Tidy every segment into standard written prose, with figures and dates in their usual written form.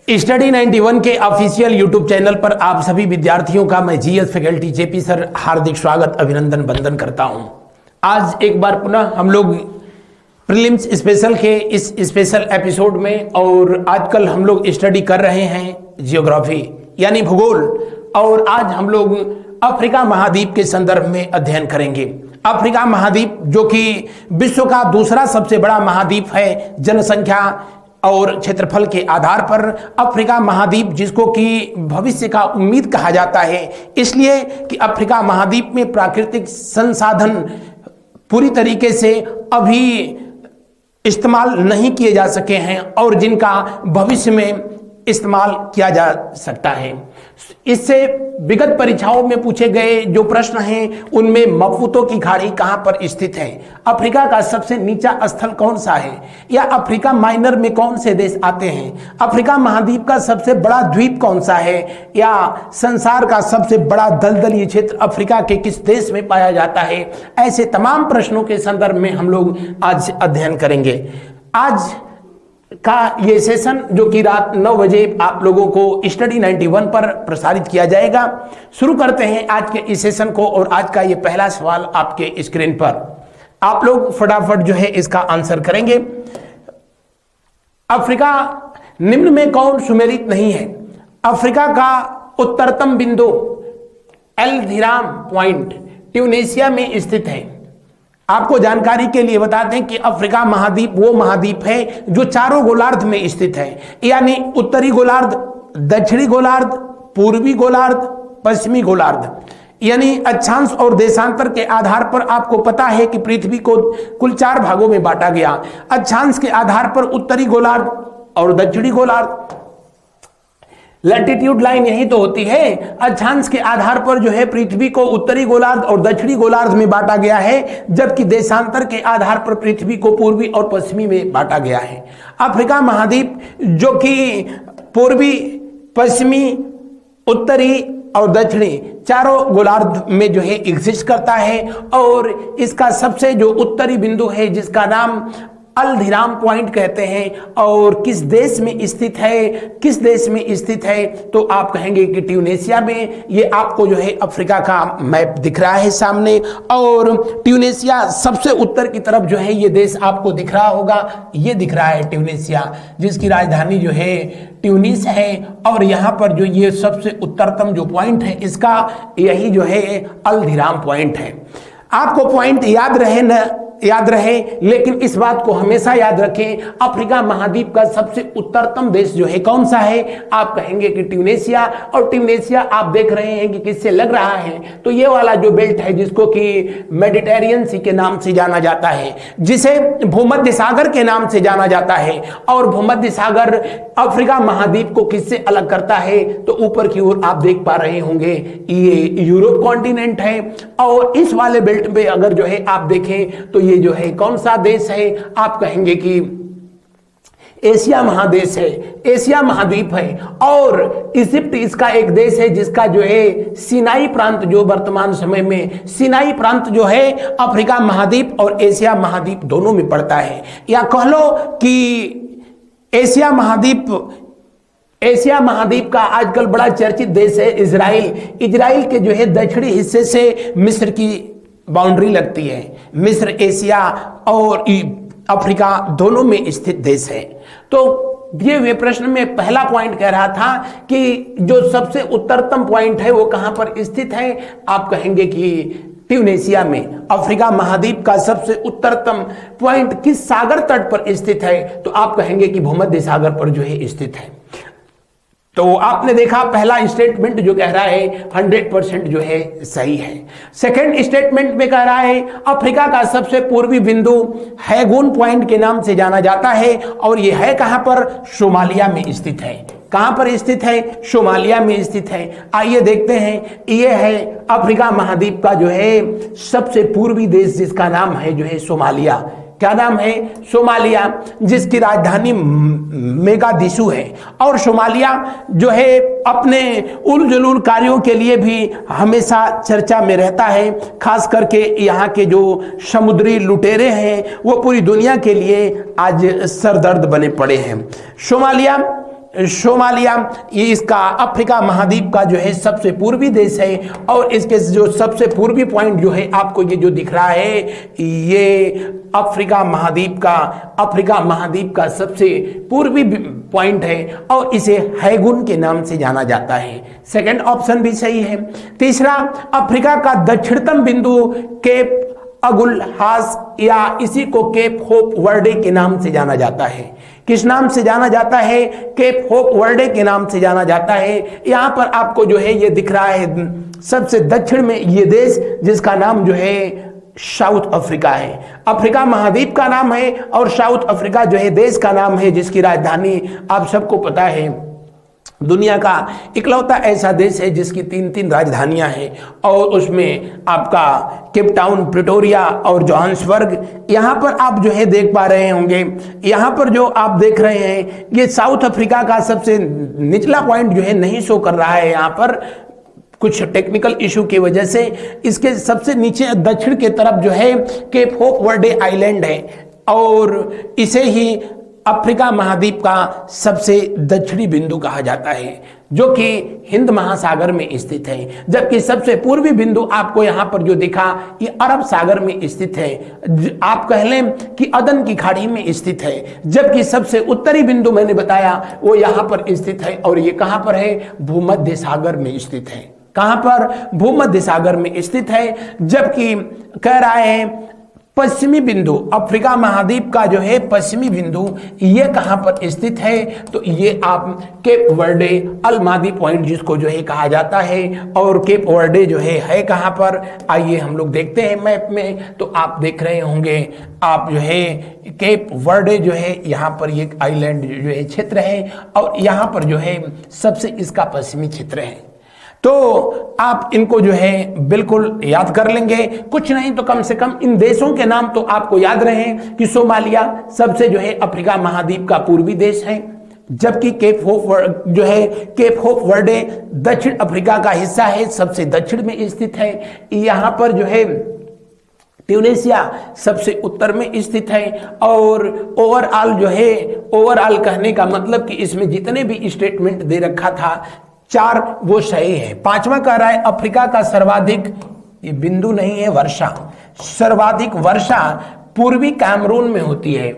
Study 91 के official YouTube channel पर आप सभी विद्यार्थियों का मैं जीएस फैकल्टी जेपी सर हार्दिक स्वागत अभिनंदन वंदन करता हूं। आज एक बार पुनः हम लोग प्रीलिम्स स्पेशल के इस स्पेशल एपिसोड में और आजकल हम लोग स्टडी कर रहे हैं जियोग्राफी यानी भूगोल, और आज हम लोग अफ्रीका महाद्वीप के संदर्भ में अध्ययन करेंगे। अफ्रीका महाद्वीप जो कि विश्व का दूसरा सबसे बड़ा महाद्वीप है जनसंख्या और क्षेत्रफल के आधार पर। अफ्रीका महाद्वीप जिसको कि भविष्य का उम्मीद कहा जाता है, इसलिए कि अफ्रीका महाद्वीप में प्राकृतिक संसाधन पूरी तरीके से अभी इस्तेमाल नहीं किए जा सके हैं और जिनका भविष्य में इस्तेमाल किया जा सकता है। इससे विगत परीक्षाओं में पूछे गए जो प्रश्न हैं उनमें मपूतो की खाड़ी कहां पर स्थित है, अफ्रीका का सबसे नीचा स्थल कौन सा है, या अफ्रीका माइनर में कौन से देश आते हैं, अफ्रीका महाद्वीप का सबसे बड़ा द्वीप कौन सा है, या संसार का सबसे बड़ा दलदली क्षेत्र अफ्रीका के किस देश में पाया जाता है। ऐसे तमाम प्रश्नों के संदर्भ में हम लोग आज अध्ययन करेंगे। आज का ये सेशन जो कि रात 9 बजे आप लोगों को स्टडी 91 पर प्रसारित किया जाएगा। शुरू करते हैं आज के इस सेशन को, और आज का ये पहला सवाल आपके स्क्रीन पर आप लोग फटाफट जो है इसका आंसर करेंगे। अफ्रीका निम्न में कौन सुमेलित नहीं है? अफ्रीका का उत्तरतम बिंदु एल धीराम पॉइंट ट्यूनेशिया में स्थित है। आपको जानकारी के लिए बता दें कि अफ्रीका महाद्वीप वो महाद्वीप है जो चारों गोलार्ध में स्थित है, यानी उत्तरी गोलार्ध, दक्षिणी गोलार्ध, पूर्वी गोलार्ध, पश्चिमी गोलार्ध। यानी अक्षांश और देशांतर के आधार पर आपको पता है कि पृथ्वी को कुल 4 भागों में बांटा गया। अक्षांश के आधार पर उत्तरी गोलार्ध और दक्षिणी गोलार्ध, लैटिट्यूड लाइन यही तो होती है। अक्षांश के आधार पर जो है पृथ्वी को उत्तरी गोलार्ध और दक्षिणी गोलार्ध में बांटा गया है, जबकि देशांतर के आधार पर पृथ्वी को पूर्वी और पश्चिमी में बांटा गया है। अफ्रीका महाद्वीप जो कि पूर्वी, पश्चिमी, उत्तरी और दक्षिणी चारों गोलार्ध में जो है एग्जिस्ट करता है, और इसका सबसे जो उत्तरी बिंदु है जिसका नाम अल धीराम पॉइंट कहते हैं, और किस देश में स्थित है, किस देश में स्थित है, तो आप कहेंगे कि ट्यूनेशिया में। ये आपको जो है अफ्रीका का मैप दिख रहा है सामने, और ट्यूनेशिया सबसे उत्तर की तरफ जो है ये देश आपको दिख रहा होगा। ये दिख रहा है ट्यूनेशिया, जिसकी राजधानी जो है ट्यूनिस है, और यहाँ पर जो ये सबसे उत्तरतम जो पॉइंट है इसका यही जो है अल धीराम पॉइंट है। आपको पॉइंट याद रहे, लेकिन इस बात को हमेशा याद रखें, अफ्रीका महाद्वीप का सबसे उत्तरतम देश जो है कौन सा है? आप कहेंगे कि ट्यूनेशिया। और ट्यूनेशिया आप देख रहे हैं कि किससे लग रहा है, तो ये वाला जो बेल्ट है जिसको कि मेडिटेरियन सी के नाम से जाना जाता है, जिसे भूमध्य सागर के नाम से जाना जाता है। और भूमध्य सागर अफ्रीका महाद्वीप को किससे अलग करता है? तो ऊपर की ओर आप देख पा रहे होंगे ये यूरोप कॉन्टिनेंट है, और इस वाले बेल्ट में अगर जो है आप देखें तो ये जो है कौन सा देश है? आप कहेंगे कि एशिया महादेश है, एशिया महाद्वीप है। और इजिप्ट इसका एक देश है जिसका जो है सिनाई प्रांत, जो वर्तमान समय में सिनाई प्रांत जो है अफ्रीका महाद्वीप और एशिया महाद्वीप दोनों में पड़ता है। या कह लो कि एशिया महाद्वीप का आजकल बड़ा चर्चित देश है इजराइल। इजराइल के जो है दक्षिणी हिस्से से मिस्र की बाउंड्री लगती है। मिस्र एशिया और अफ्रीका दोनों में स्थित देश है। तो दिए हुए प्रश्न में पहला पॉइंट कह रहा था कि जो सबसे उत्तरतम पॉइंट है वो कहां पर स्थित है? आप कहेंगे कि ट्यूनेशिया में। अफ्रीका महाद्वीप का सबसे उत्तरतम पॉइंट किस सागर तट पर स्थित है? तो आप कहेंगे कि भूमध्य सागर पर जो है स्थित है। तो आपने देखा पहला स्टेटमेंट जो कह रहा है 100% जो है सही है। सेकंड स्टेटमेंट में कह रहा है अफ्रीका का सबसे पूर्वी बिंदु हैगून पॉइंट के नाम से जाना जाता है, और ये है कहां पर? सोमालिया में स्थित है। कहां पर स्थित है? सोमालिया में स्थित है। आइए देखते हैं, ये है अफ्रीका महाद्वीप का जो है सबसे पूर्वी देश जिसका नाम है जो है सोमालिया। क्या नाम है? सोमालिया, जिसकी राजधानी मोगादिशु है। और सोमालिया जो है अपने उल जलूल कार्यों के लिए भी हमेशा चर्चा में रहता है। खास करके यहाँ के जो समुद्री लुटेरे हैं वो पूरी दुनिया के लिए आज सरदर्द बने पड़े हैं। सोमालिया सोमालिया ये इसका अफ्रीका महाद्वीप का जो है सबसे पूर्वी देश है और इसके जो सबसे पूर्वी पॉइंट जो है आपको ये जो दिख रहा है ये अफ्रीका महाद्वीप का सबसे पूर्वी पॉइंट है और इसे हैगुन के नाम से जाना जाता है। सेकंड ऑप्शन भी सही है। तीसरा, अफ्रीका का दक्षिणतम बिंदु केप अगुल हास या इसी को केप होप वर्डे के नाम से जाना जाता है। किस नाम से जाना जाता है? केप होप वर्डे के नाम से जाना जाता है। यहां पर आपको जो है ये दिख रहा है सबसे दक्षिण में ये देश जिसका नाम जो है साउथ अफ्रीका है। अफ्रीका महाद्वीप का नाम है और साउथ अफ्रीका जो है देश का नाम है जिसकी राजधानी आप सबको पता है दुनिया का इकलौता ऐसा देश है जिसकी 3 राजधानियां हैं और उसमें आपका केप टाउन, प्रिटोरिया और जोहान्सबर्ग। यहां पर आप जो है देख पा रहे होंगे, यहां पर जो आप देख रहे हैं ये साउथ अफ्रीका का सबसे निचला पॉइंट जो है नहीं शो कर रहा है। यहां पर कुछ टेक्निकल इशू की वजह से इसके सबसे नीचे दक्षिण के तरफ जो है केप होप वर्डे आइलैंड है और इसे ही अफ्रीका महाद्वीप का सबसे दक्षिणी बिंदु कहा जाता है जो कि हिंद महासागर में स्थित है। जबकि सबसे पूर्वी बिंदु आपको यहां पर जो दिखा ये अरब सागर में स्थित है, आप कह लें कि अदन की खाड़ी में स्थित है। जबकि सबसे उत्तरी बिंदु मैंने बताया वो यहां पर स्थित है और ये कहां पर है? भूमध्य सागर में स्थित है। कहां पर? भूमध्य सागर में स्थित है। जबकि कह रहा है पश्चिमी बिंदु अफ्रीका महाद्वीप का जो है पश्चिमी बिंदु ये कहां पर स्थित है? तो ये आप केप वर्डे अलमादी पॉइंट जिसको जो है कहा जाता है और केप वर्डे जो है कहां पर? आइए हम लोग देखते हैं मैप में। तो आप देख रहे होंगे आप जो है केप वर्डे जो है यहाँ पर ये आइलैंड जो है क्षेत्र है और यहाँ पर जो है सबसे इसका पश्चिमी क्षेत्र है। तो आप इनको जो है बिल्कुल याद कर लेंगे, कुछ नहीं तो कम से कम इन देशों के नाम तो आपको याद रहे कि सोमालिया सबसे जो है अफ्रीका महाद्वीप का पूर्वी देश है, जबकि केप होप जो है केप होप वर्डे दक्षिण अफ्रीका का हिस्सा है, सबसे दक्षिण में स्थित है। यहाँ पर जो है ट्यूनेशिया सबसे उत्तर में स्थित है और ओवरऑल जो है ओवरऑल कहने का मतलब कि इसमें जितने भी स्टेटमेंट दे रखा था 4 वो सही है। 5वां कह रहा है अफ्रीका का सर्वाधिक, ये बिंदु नहीं है, वर्षा, सर्वाधिक वर्षा पूर्वी कैमरून में होती है।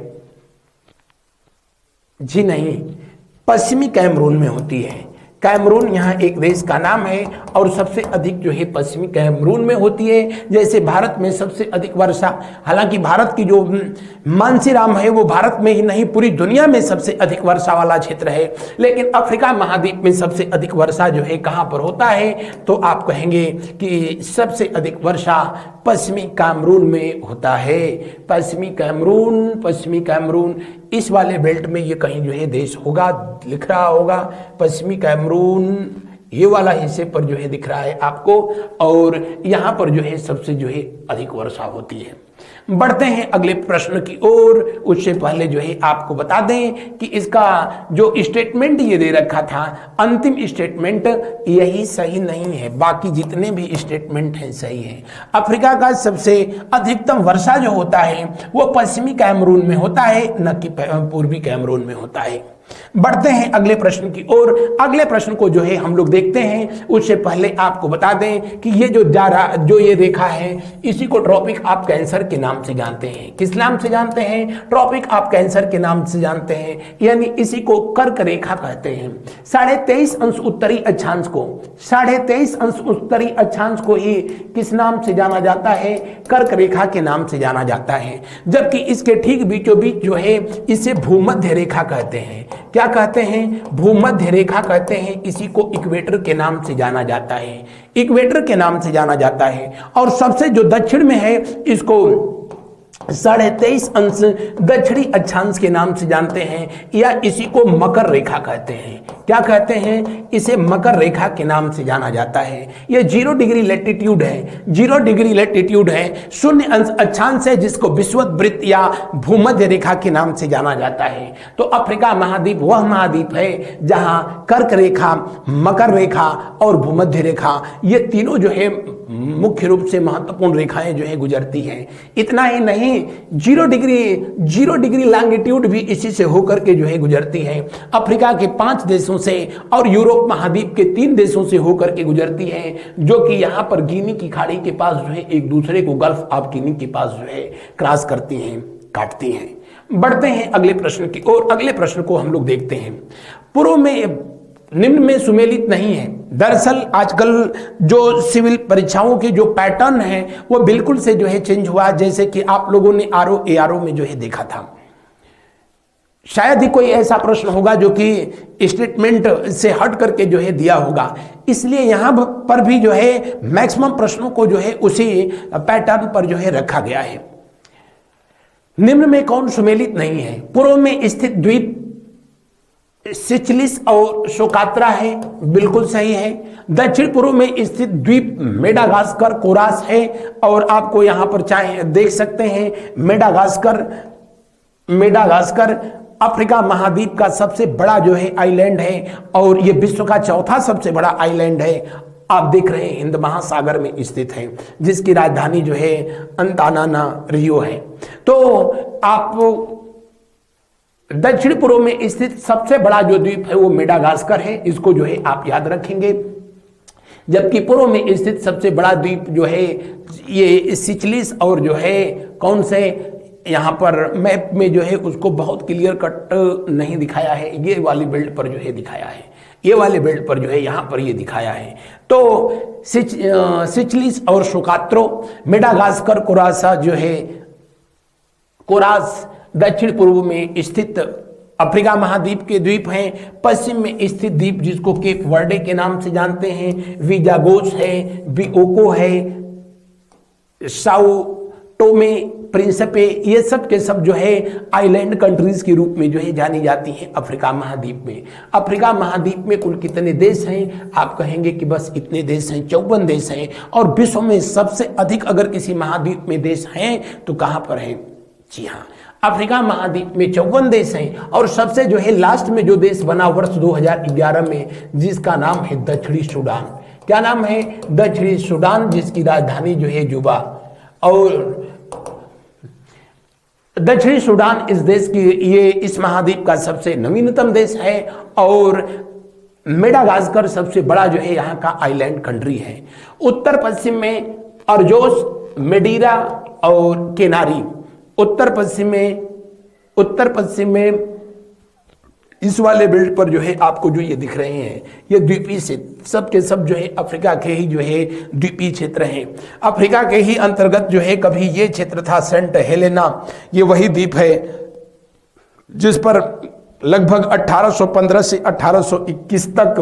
जी नहीं, पश्चिमी कैमरून में होती है। कैमरून यहाँ एक देश का नाम है और सबसे अधिक जो है पश्चिमी कैमरून में होती है। जैसे भारत में सबसे अधिक वर्षा, हालांकि भारत की जो मानसीराम है वो भारत में ही नहीं पूरी दुनिया में सबसे अधिक वर्षा वाला क्षेत्र है, लेकिन अफ्रीका महाद्वीप में सबसे अधिक वर्षा जो है कहाँ पर होता है? तो आप कहेंगे कि सबसे अधिक वर्षा पश्चिमी कैमरून में होता है। पश्चिमी कैमरून इस वाले बेल्ट में ये कहीं जो है देश होगा, लिख रहा होगा पश्चिमी कैमरून, ये वाला हिस्से पर जो है दिख रहा है आपको और यहाँ पर जो है सबसे जो है अधिक वर्षा होती है। बढ़ते हैं अगले प्रश्न की ओर। उससे पहले जो है आपको बता दें कि इसका जो स्टेटमेंट ये दे रखा था अंतिम स्टेटमेंट यही सही नहीं है, बाकी जितने भी स्टेटमेंट हैं सही हैं। अफ्रीका का सबसे अधिकतम वर्षा जो होता है वो पश्चिमी कैमरून में होता है, न कि पूर्वी कैमरून में होता है। बढ़ते हैं अगले प्रश्न की ओर। अगले प्रश्न को जो है हम लोग देखते हैं, उससे पहले आपको बता दें कि ये जो ये रेखा है इसी को ट्रॉपिक ऑफ कैंसर के नाम से जानते हैं। किस नाम से जानते हैं? ट्रॉपिक ऑफ कैंसर के नाम से जानते हैं, यानी इसी को कर्क रेखा कहते हैं। 23.5 अंश उत्तरी अक्षांश को 23.5 अंश उत्तरी अक्षांश को ही किस नाम से जाना जाता है? कर्क रेखा के नाम से जाना जाता है। जबकि इसके ठीक बीचों बीच जो है इसे भूमध्य रेखा कहते हैं। क्या कहते हैं? भूमध्य रेखा कहते हैं। इसी को इक्वेटर के नाम से जाना जाता है, इक्वेटर के नाम से जाना जाता है। और सबसे जो दक्षिण में है इसको 23.5 अंश दक्षिणी अक्षांश के नाम से जानते हैं या इसी को मकर रेखा कहते हैं। क्या कहते हैं? इसे मकर रेखा के नाम से जाना जाता है। यह 0 डिग्री लैटिट्यूड है, 0 डिग्री लैटिट्यूड है, 0 अंश अक्षांश है जिसको विषुवत वृत्त या भूमध्य रेखा के नाम से जाना जाता है। तो अफ्रीका महाद्वीप वह महाद्वीप है जहां कर्क रेखा, मकर रेखा और भूमध्य रेखा ये तीनों जो है मुख्य रूप से महत्वपूर्ण रेखाएं जो है गुजरती हैं। इतना ही नहीं, 0 डिग्री लॉन्गिट्यूड भी इसी से होकर के जो है गुजरती है। अफ्रीका के 5 देशों से और यूरोप महाद्वीप के 3 देशों से होकर के गुजरती है, जो कि यहाँ पर गिनी की खाड़ी के पास जो है एक दूसरे को गल्फ ऑफ गिनी के पास जो है क्रॉस करती हैं, काटती हैं। बढ़ते हैं अगले प्रश्न की ओर। अगले प्रश्न को हम लोग देखते हैं। पूर्व में निम्न में सुमेलित नहीं है। दरअसल आजकल जो सिविल परीक्षाओं के जो पैटर्न है वो बिल्कुल से जो है चेंज हुआ, जैसे कि आप लोगों ने आरओ एआरओ में जो है देखा था। शायद ही कोई ऐसा प्रश्न होगा जो कि स्टेटमेंट से हट करके जो है दिया होगा, इसलिए यहां पर भी जो है मैक्सिमम प्रश्नों को जो है उसी पैटर्न पर जो है रखा गया है। निम्न में कौन सुमेलित नहीं है? पूर्व में स्थित द्वीप सिचलिस और सोकात्रा है, बिल्कुल सही है। दक्षिण पूर्व में स्थित द्वीप मेडागास्कर कोरास है, और आपको यहां पर चाहे देख सकते हैं मेडागास्कर अफ्रीका महाद्वीप का सबसे बड़ा जो है आइलैंड है, और यह विश्व का 4था सबसे बड़ा आइलैंड है। आप देख रहे हैं हिंद महासागर में स्थित है, जिसकी राजधानी जो है अंतानानारियो है। तो आप दक्षिण पूर्व में स्थित सबसे बड़ा जो द्वीप है वो मेडागास्कर है, इसको जो है आप याद रखेंगे। जबकि पूर्व में स्थित सबसे बड़ा द्वीप जो है ये सिचलिस, और जो है कौन से यहाँ पर मैप में जो है उसको बहुत क्लियर कट नहीं दिखाया है, ये वाली बेल्ट पर जो है दिखाया है, ये वाले बेल्ट पर जो है यहाँ पर ये दिखाया है। तो सिचलिस और सोकात्रो, मेडागास्कर, कोरासा जो है कोरास दक्षिण पूर्व में स्थित अफ्रीका महाद्वीप के द्वीप हैं। पश्चिम में स्थित द्वीप जिसको केप वर्डे के नाम से जानते हैं, विजागोस है, बिओको है, साओ टोमे प्रिंसिपे, ये सब के सब जो है आइलैंड कंट्रीज के रूप में जो है जानी जाती हैं अफ्रीका महाद्वीप में। अफ्रीका महाद्वीप में कुल कितने देश हैं? आप कहेंगे कि बस इतने देश हैं, 54 देश हैं। और विश्व में सबसे अधिक अगर किसी महाद्वीप में देश हैं तो कहां पर है? जी हाँ, अफ्रीका महाद्वीप में 54 देश हैं। और सबसे जो है लास्ट में जो देश बना वर्ष 2011 में, जिसका नाम है दक्षिणी सूडान। क्या नाम है? दक्षिणी सूडान, जिसकी राजधानी जो है जुबा। और दक्षिणी सूडान इस देश की, ये इस महाद्वीप का सबसे नवीनतम देश है। और मेडागास्कर सबसे बड़ा जो है यहाँ का आइलैंड कंट्री है। उत्तर पश्चिम में अर्जोस, मेडीरा और केनारी, उत्तर पश्चिम में इस वाले बेल्ट पर जो है आपको जो ये दिख रहे हैं ये द्वीपीय क्षेत्र, सब के सब जो है अफ्रीका के ही जो है द्वीपीय क्षेत्र हैं। अफ्रीका के ही अंतर्गत जो है कभी ये क्षेत्र था सेंट हेलेना, ये वही द्वीप है जिस पर लगभग 1815 से 1821 तक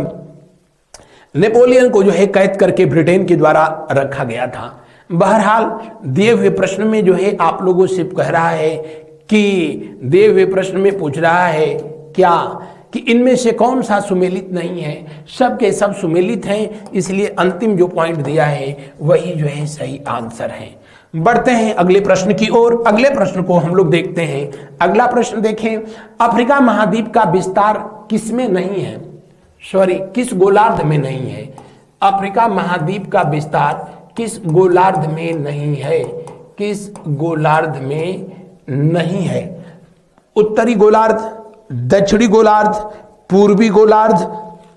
नेपोलियन को जो है कैद करके ब्रिटेन के द्वारा रखा गया था। बहरहाल दिए हुए प्रश्न में जो है आप लोगों से कह रहा है कि दिए हुए प्रश्न में पूछ रहा है क्या कि इनमें से कौन सा सुमेलित नहीं है? सब के सब सुमेलित हैं, इसलिए अंतिम जो पॉइंट दिया है वही जो है सही आंसर है। बढ़ते हैं अगले प्रश्न की ओर। अगले प्रश्न को हम लोग देखते हैं। अगला प्रश्न देखें, अफ्रीका महाद्वीप का विस्तार किसमें नहीं है? किस गोलार्ध में नहीं है? अफ्रीका महाद्वीप का विस्तार किस गोलार्ध में नहीं है? किस गोलार्ध में नहीं है? उत्तरी गोलार्ध, दक्षिणी गोलार्ध, पूर्वी गोलार्ध,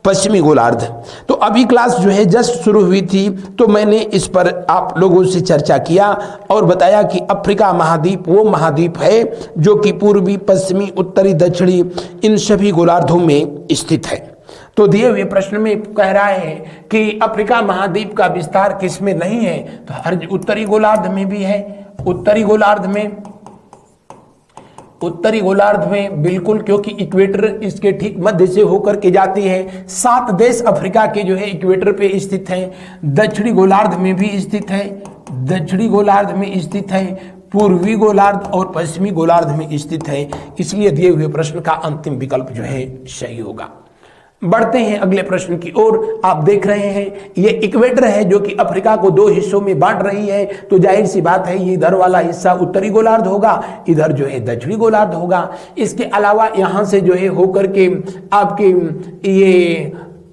पश्चिमी गोलार्ध। तो अभी क्लास जो है जस्ट शुरू हुई थी, तो मैंने इस पर आप लोगों से चर्चा किया और बताया कि अफ्रीका महाद्वीप वो महाद्वीप है जो कि पूर्वी, पश्चिमी, उत्तरी, दक्षिणी इन सभी गोलार्धों में स्थित है। तो दिए हुए प्रश्न में कह रहा है कि अफ्रीका महाद्वीप का विस्तार किसमें नहीं है? तो हर उत्तरी गोलार्ध में भी है। उत्तरी गोलार्ध में बिल्कुल, क्योंकि इक्वेटर इसके ठीक मध्य से होकर के जाती है। 7 देश अफ्रीका के जो है इक्वेटर पे स्थित हैं। दक्षिणी गोलार्ध में भी स्थित है, दक्षिणी गोलार्ध में स्थित है, पूर्वी गोलार्ध और पश्चिमी गोलार्ध में स्थित है। इसलिए दिए हुए प्रश्न का अंतिम विकल्प जो है सही होगा। बढ़ते हैं अगले प्रश्न की ओर। आप देख रहे हैं ये इक्वेटर है जो कि अफ्रीका को 2 हिस्सों में बांट रही है। तो जाहिर सी बात है ये इधर वाला हिस्सा उत्तरी गोलार्ध होगा, इधर जो है दक्षिणी गोलार्ध होगा। इसके अलावा यहाँ से जो है होकर के आपके ये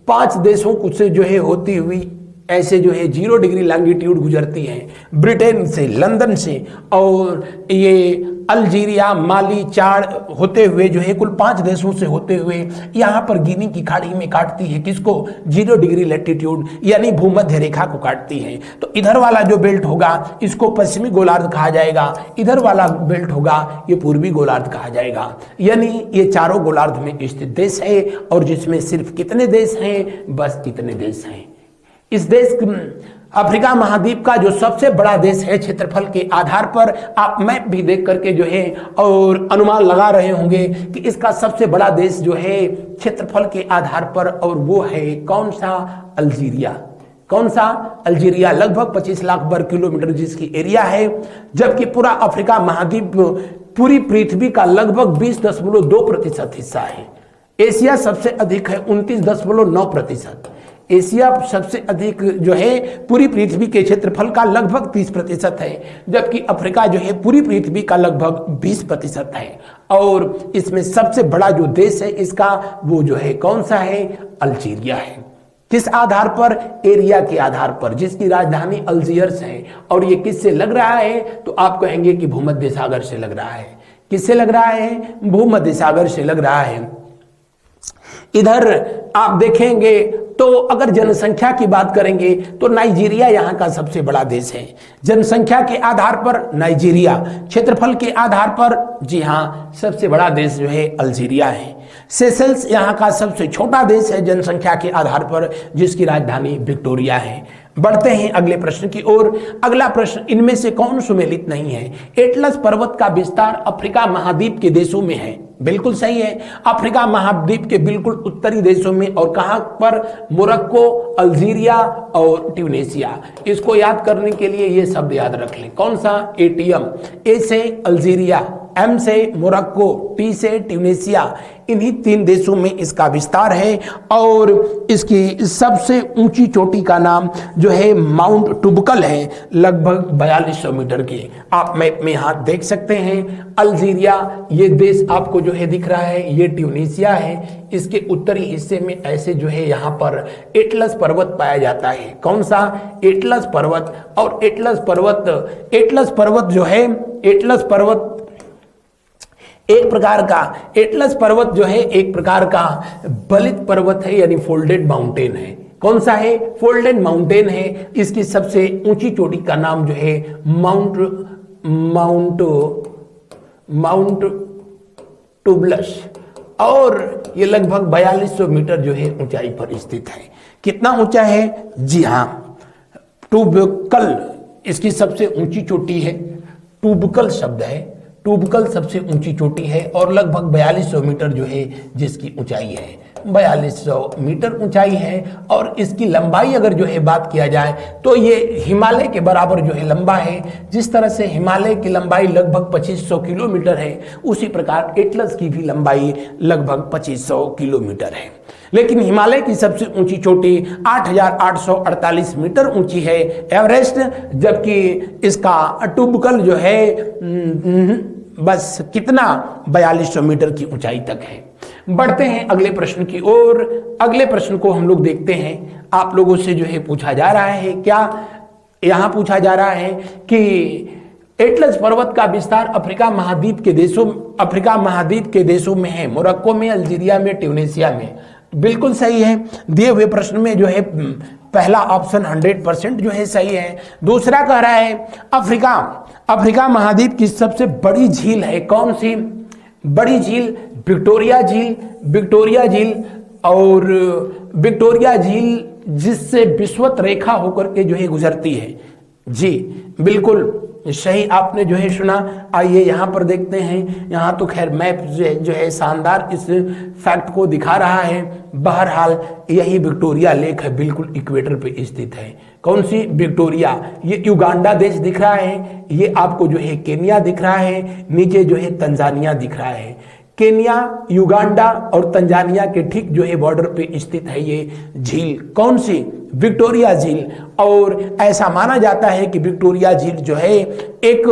5 देशों से जो है होती हुई ऐसे जो है 0 डिग्री लॉन्गिट्यूड गुजरती है, ब्रिटेन से, लंदन से, और ये अल्जीरिया, माली, चाड होते हुए जो है कुल 5 देशों से होते हुए यहाँ पर गिनी की खाड़ी में काटती है। किसको? 0 डिग्री लैटिट्यूड यानी भूमध्य रेखा को काटती है। तो इधर वाला जो बेल्ट होगा इसको पश्चिमी गोलार्ध कहा जाएगा, इधर वाला बेल्ट होगा ये पूर्वी गोलार्ध कहा जाएगा। यानी ये चारों गोलार्ध में स्थित देश है, और जिसमें सिर्फ कितने देश हैं? बस इतने देश हैं। इस देश अफ्रीका महाद्वीप का जो सबसे बड़ा देश है क्षेत्रफल के आधार पर, आप मैप भी देख करके जो है और अनुमान लगा रहे होंगे कि इसका सबसे बड़ा देश जो है क्षेत्रफल के आधार पर, और वो है कौन सा? अल्जीरिया। कौन सा? अल्जीरिया। लगभग 25 लाख वर्ग किलोमीटर जिसकी एरिया है, जबकि पूरा अफ्रीका महाद्वीप पूरी पृथ्वी का लगभग 20.2% हिस्सा है। एशिया सबसे अधिक है 29.9%। एशिया सबसे अधिक जो है पूरी पृथ्वी के क्षेत्रफल का लगभग 30% है, जबकि अफ्रीका जो है पूरी पृथ्वी का लगभग 20% है। और इसमें सबसे बड़ा जो देश है इसका वो जो है कौन सा है? अल्जीरिया है। किस आधार पर? एरिया के आधार पर, जिसकी राजधानी अल्जियर्स है। और ये किससे लग रहा है? तो आप कहेंगे कि भूमध्य सागर से लग रहा है। किससे लग रहा है? भूमध्य सागर से लग रहा है। इधर आप देखेंगे तो अगर जनसंख्या की बात करेंगे तो नाइजीरिया यहाँ का सबसे बड़ा देश है। जनसंख्या के आधार पर नाइजीरिया, क्षेत्रफल के आधार पर जी हाँ सबसे बड़ा देश जो है अल्जीरिया है। सेशल्स यहाँ का सबसे छोटा देश है जनसंख्या के आधार पर, जिसकी राजधानी विक्टोरिया है। बढ़ते हैं अगले प्रश्न की ओर। अगला प्रश्न, इनमें से कौन सुमेलित नहीं है? एटलस पर्वत का विस्तार अफ्रीका महाद्वीप के देशों में है। बिल्कुल सही है, अफ्रीका महाद्वीप के बिल्कुल उत्तरी देशों में। और कहां पर? मोरक्को, अल्जीरिया और ट्यूनेशिया। इसको याद करने के लिए ये शब्द याद रख लें। कौन सा? एटीएम। ए से अल्जीरिया, एम से मोरक्को, टी से ट्यूनेशिया। इन्हीं 3 देशों में इसका विस्तार है। और इसकी सबसे ऊंची चोटी का नाम जो है माउंट टुबकल है, लगभग 4200 मीटर की। आप मैप में यहाँ देख सकते हैं अल्जीरिया, ये देश आपको जो है दिख रहा है, ये ट्यूनीसिया है। इसके उत्तरी हिस्से में ऐसे जो है यहाँ पर एटलस पर्वत पाया जाता है। कौन सा? एटलस पर्वत। और एटलस पर्वत जो है, एटलस पर्वत एक प्रकार का, एटलस पर्वत जो है एक प्रकार का बलित पर्वत है, यानी फोल्डेड माउंटेन है। कौन सा है? फोल्डेड माउंटेन है। इसकी सबसे ऊंची चोटी का नाम जो है माउंट टुबलस, और ये लगभग 4200 मीटर जो है ऊंचाई पर स्थित है। कितना ऊंचा है? जी हाँ, टुबकल इसकी सबसे ऊंची चोटी है। टुबकल शब्द है, टुबकल सबसे ऊंची चोटी है और लगभग 4200 मीटर जो है जिसकी ऊंचाई है। 4200 मीटर ऊंचाई है। और इसकी लंबाई अगर जो है बात किया जाए तो ये हिमालय के बराबर जो है लंबा है। जिस तरह से हिमालय की लंबाई लगभग 2500 किलोमीटर है, उसी प्रकार एटलस की भी लंबाई लगभग 2500 किलोमीटर है। लेकिन हिमालय की सबसे ऊंची चोटी 8848 मीटर ऊंची है, एवरेस्ट, जबकि इसका टुबकल जो है बस कितना 4200 मीटर की ऊंचाई तक है। बढ़ते हैं अगले प्रश्न की ओर। अगले प्रश्न को हम लोग देखते हैं। आप लोगों से जो है पूछा जा रहा है, क्या यहां पूछा जा रहा है कि एटलस पर्वत का विस्तार अफ्रीका महाद्वीप के देशों में है, मोरक्को में, अल्जीरिया में, ट्यूनीसिया में। बिल्कुल सही है। दिए हुए प्रश्न में जो है पहला ऑप्शन 100% जो है सही है। दूसरा कह रहा है अफ्रीका महाद्वीप की सबसे बड़ी झील है। कौन सी बड़ी झील? विक्टोरिया झील, और विक्टोरिया झील जिससे विषुवत रेखा होकर के जो है गुजरती है। जी बिल्कुल सही आपने जो है सुना। आइए यहाँ पर देखते हैं। यहाँ तो खैर मैप जो है शानदार इस फैक्ट को दिखा रहा है। बहरहाल यही विक्टोरिया लेक है, बिल्कुल इक्वेटर पे स्थित है। कौन सी? विक्टोरिया। ये युगांडा देश दिख रहा है, ये आपको जो है केन्या दिख रहा है, नीचे जो है तंजानिया दिख रहा है। केन्या, युगांडा और तंजानिया के ठीक जो है बॉर्डर पे स्थित है ये झील। कौन सी? विक्टोरिया झील। और ऐसा माना जाता है कि विक्टोरिया झील जो है एक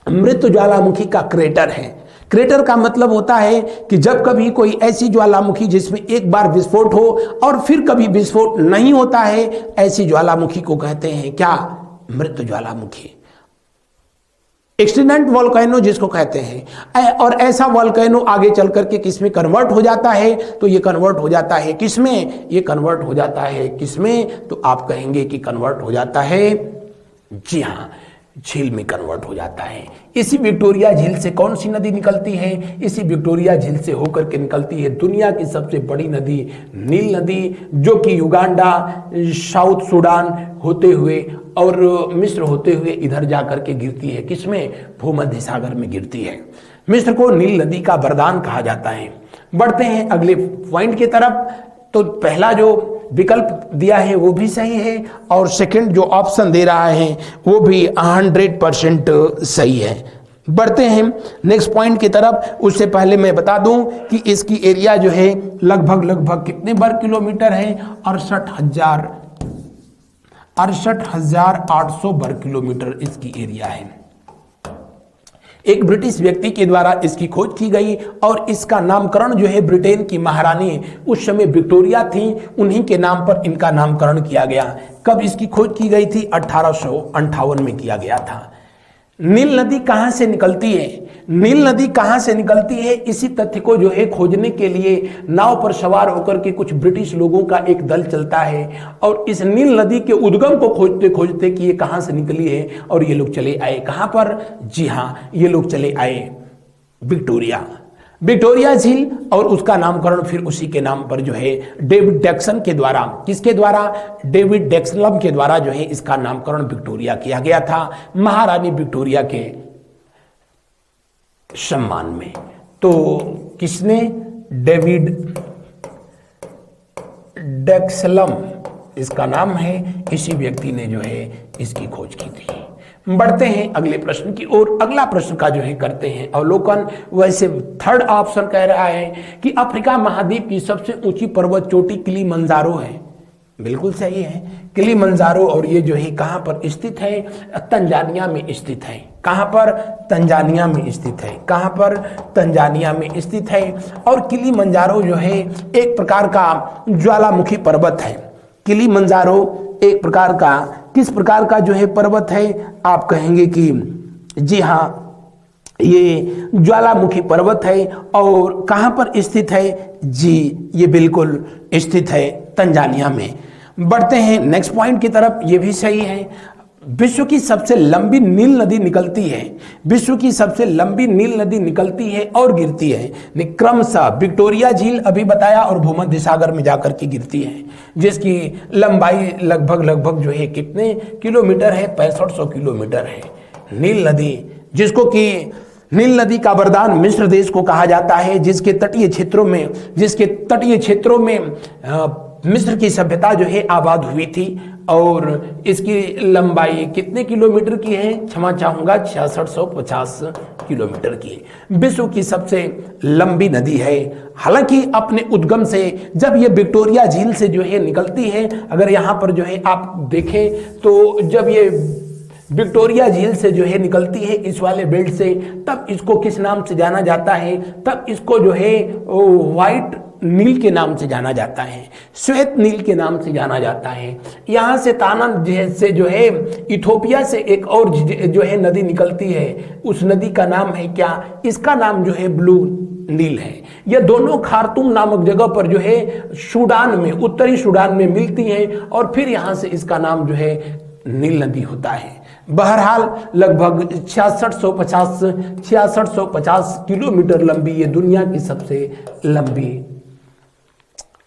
मृत ज्वालामुखी का क्रेटर है। क्रेटर का मतलब होता है कि जब कभी कोई ऐसी ज्वालामुखी जिसमें एक बार विस्फोट हो और फिर कभी विस्फोट नहीं होता है, ऐसी ज्वालामुखी को कहते हैं क्या? मृत ज्वालामुखी। एक्सटिंक्ट वोल्केनो जिसको कहते हैं, और ऐसा वोल्केनो आगे चल करके किसमें कन्वर्ट हो जाता है? तो ये कन्वर्ट हो जाता है किसमें? ये कन्वर्ट हो जाता है किसमें? तो आप कहेंगे कि कन्वर्ट हो जाता है, जी हाँ, झील में कन्वर्ट हो जाता है। इसी विक्टोरिया झील से कौन सी नदी निकलती है? इसी विक्टोरिया झील से होकर के निकलती है दुनिया की सबसे बड़ी नदी नील नदी, जो कि युगांडा, साउथ सूडान होते हुए और मिस्र होते हुए इधर जाकर के गिरती है। किसमें? भूमध्य सागर में गिरती है। मिस्र को नील नदी का वरदान कहा जाता है। बढ़ते हैं अगले पॉइंट की तरफ। तो पहला जो विकल्प दिया है वो भी सही है, और सेकंड जो ऑप्शन दे रहा है वो भी 100% सही है। बढ़ते हैं नेक्स्ट पॉइंट की तरफ। उससे पहले मैं बता दूं कि इसकी एरिया जो है लगभग कितने वर्ग किलोमीटर है? 68,800 वर्ग किलोमीटर इसकी एरिया है। एक ब्रिटिश व्यक्ति के द्वारा इसकी खोज की गई और इसका नामकरण जो है ब्रिटेन की महारानी उस समय विक्टोरिया थी, उन्हीं के नाम पर इनका नामकरण किया गया। कब इसकी खोज की गई थी? 1858 में किया गया था। नील नदी कहां से निकलती है? नील नदी कहां से निकलती है, इसी तथ्य को जो है खोजने के लिए नाव पर सवार होकर के कुछ ब्रिटिश लोगों का एक दल चलता है, और इस नील नदी के उद्गम को खोजते खोजते कि ये कहां से निकली है, और ये लोग चले आए कहां पर? जी हां, ये लोग चले आए विक्टोरिया झील, और उसका नामकरण फिर उसी के नाम पर जो है डेविड डेक्सन के द्वारा, किसके द्वारा? डेविड डेक्सलम के द्वारा जो है इसका नामकरण विक्टोरिया किया गया था, महारानी विक्टोरिया के सम्मान में। तो किसने? डेविड डेक्सलम इसका नाम है, इसी व्यक्ति ने जो है इसकी खोज की थी। बढ़ते हैं अगले प्रश्न की ओर। अगला प्रश्न का जो है करते हैं अवलोकन। वैसे थर्ड ऑप्शन कह रहा है कि अफ्रीका महाद्वीप की सबसे ऊंची पर्वत चोटी किलिमंजारो है। बिल्कुल सही है, किलिमंजारो, और ये जो है कहां पर स्थित है? तंजानिया में स्थित है। कहां पर? तंजानिया में स्थित है। कहां पर? तंजानिया में स्थित है। और किलिमंजारो जो है एक प्रकार का ज्वालामुखी पर्वत है। किलिमंजारो एक प्रकार का, किस प्रकार का जो है पर्वत है? आप कहेंगे कि जी हां, ये ज्वालामुखी पर्वत है। और कहां पर स्थित है? जी, ये बिल्कुल स्थित है तंजानिया में। बढ़ते हैं नेक्स्ट पॉइंट की तरफ। ये भी सही है। विश्व की सबसे लंबी नील नदी निकलती है। विश्व की सबसे लंबी नील नदी निकलती है और गिरती है क्रमशः विक्टोरिया झील अभी बताया, और भूमध्य सागर में जाकर के गिरती है, जिसकी लंबाई लगभग जो है कितने किलोमीटर है? 6500 किलोमीटर है। नील नदी, जिसको कि नील नदी का वरदान मिस्र देश को कहा जाता है, जिसके तटीय क्षेत्रों में मिस्र की सभ्यता जो है आबाद हुई थी, और इसकी लंबाई कितने किलोमीटर की है? क्षमा चाहूंगा, 6650 किलोमीटर की। विश्व की सबसे लंबी नदी है। हालांकि अपने उद्गम से जब ये विक्टोरिया झील से जो है निकलती है, अगर यहाँ पर जो है आप देखें तो जब ये विक्टोरिया झील से जो है निकलती है इस वाले बेल्ट से, तब इसको किस नाम से जाना जाता है? तब इसको जो है व्हाइट नील के नाम से जाना जाता है, श्वेत नील के नाम से जाना जाता है। यहाँ से ताना से जो है इथोपिया से एक और जो है नदी निकलती है, उस नदी का नाम है क्या? इसका नाम जो है ब्लू नील है। ये दोनों खार्तूम नामक जगह पर जो है सूडान में, उत्तरी सूडान में मिलती हैं, और फिर यहाँ से इसका नाम जो है नील नदी होता है। बहरहाल लगभग 6650 किलोमीटर लंबी ये दुनिया की सबसे लंबी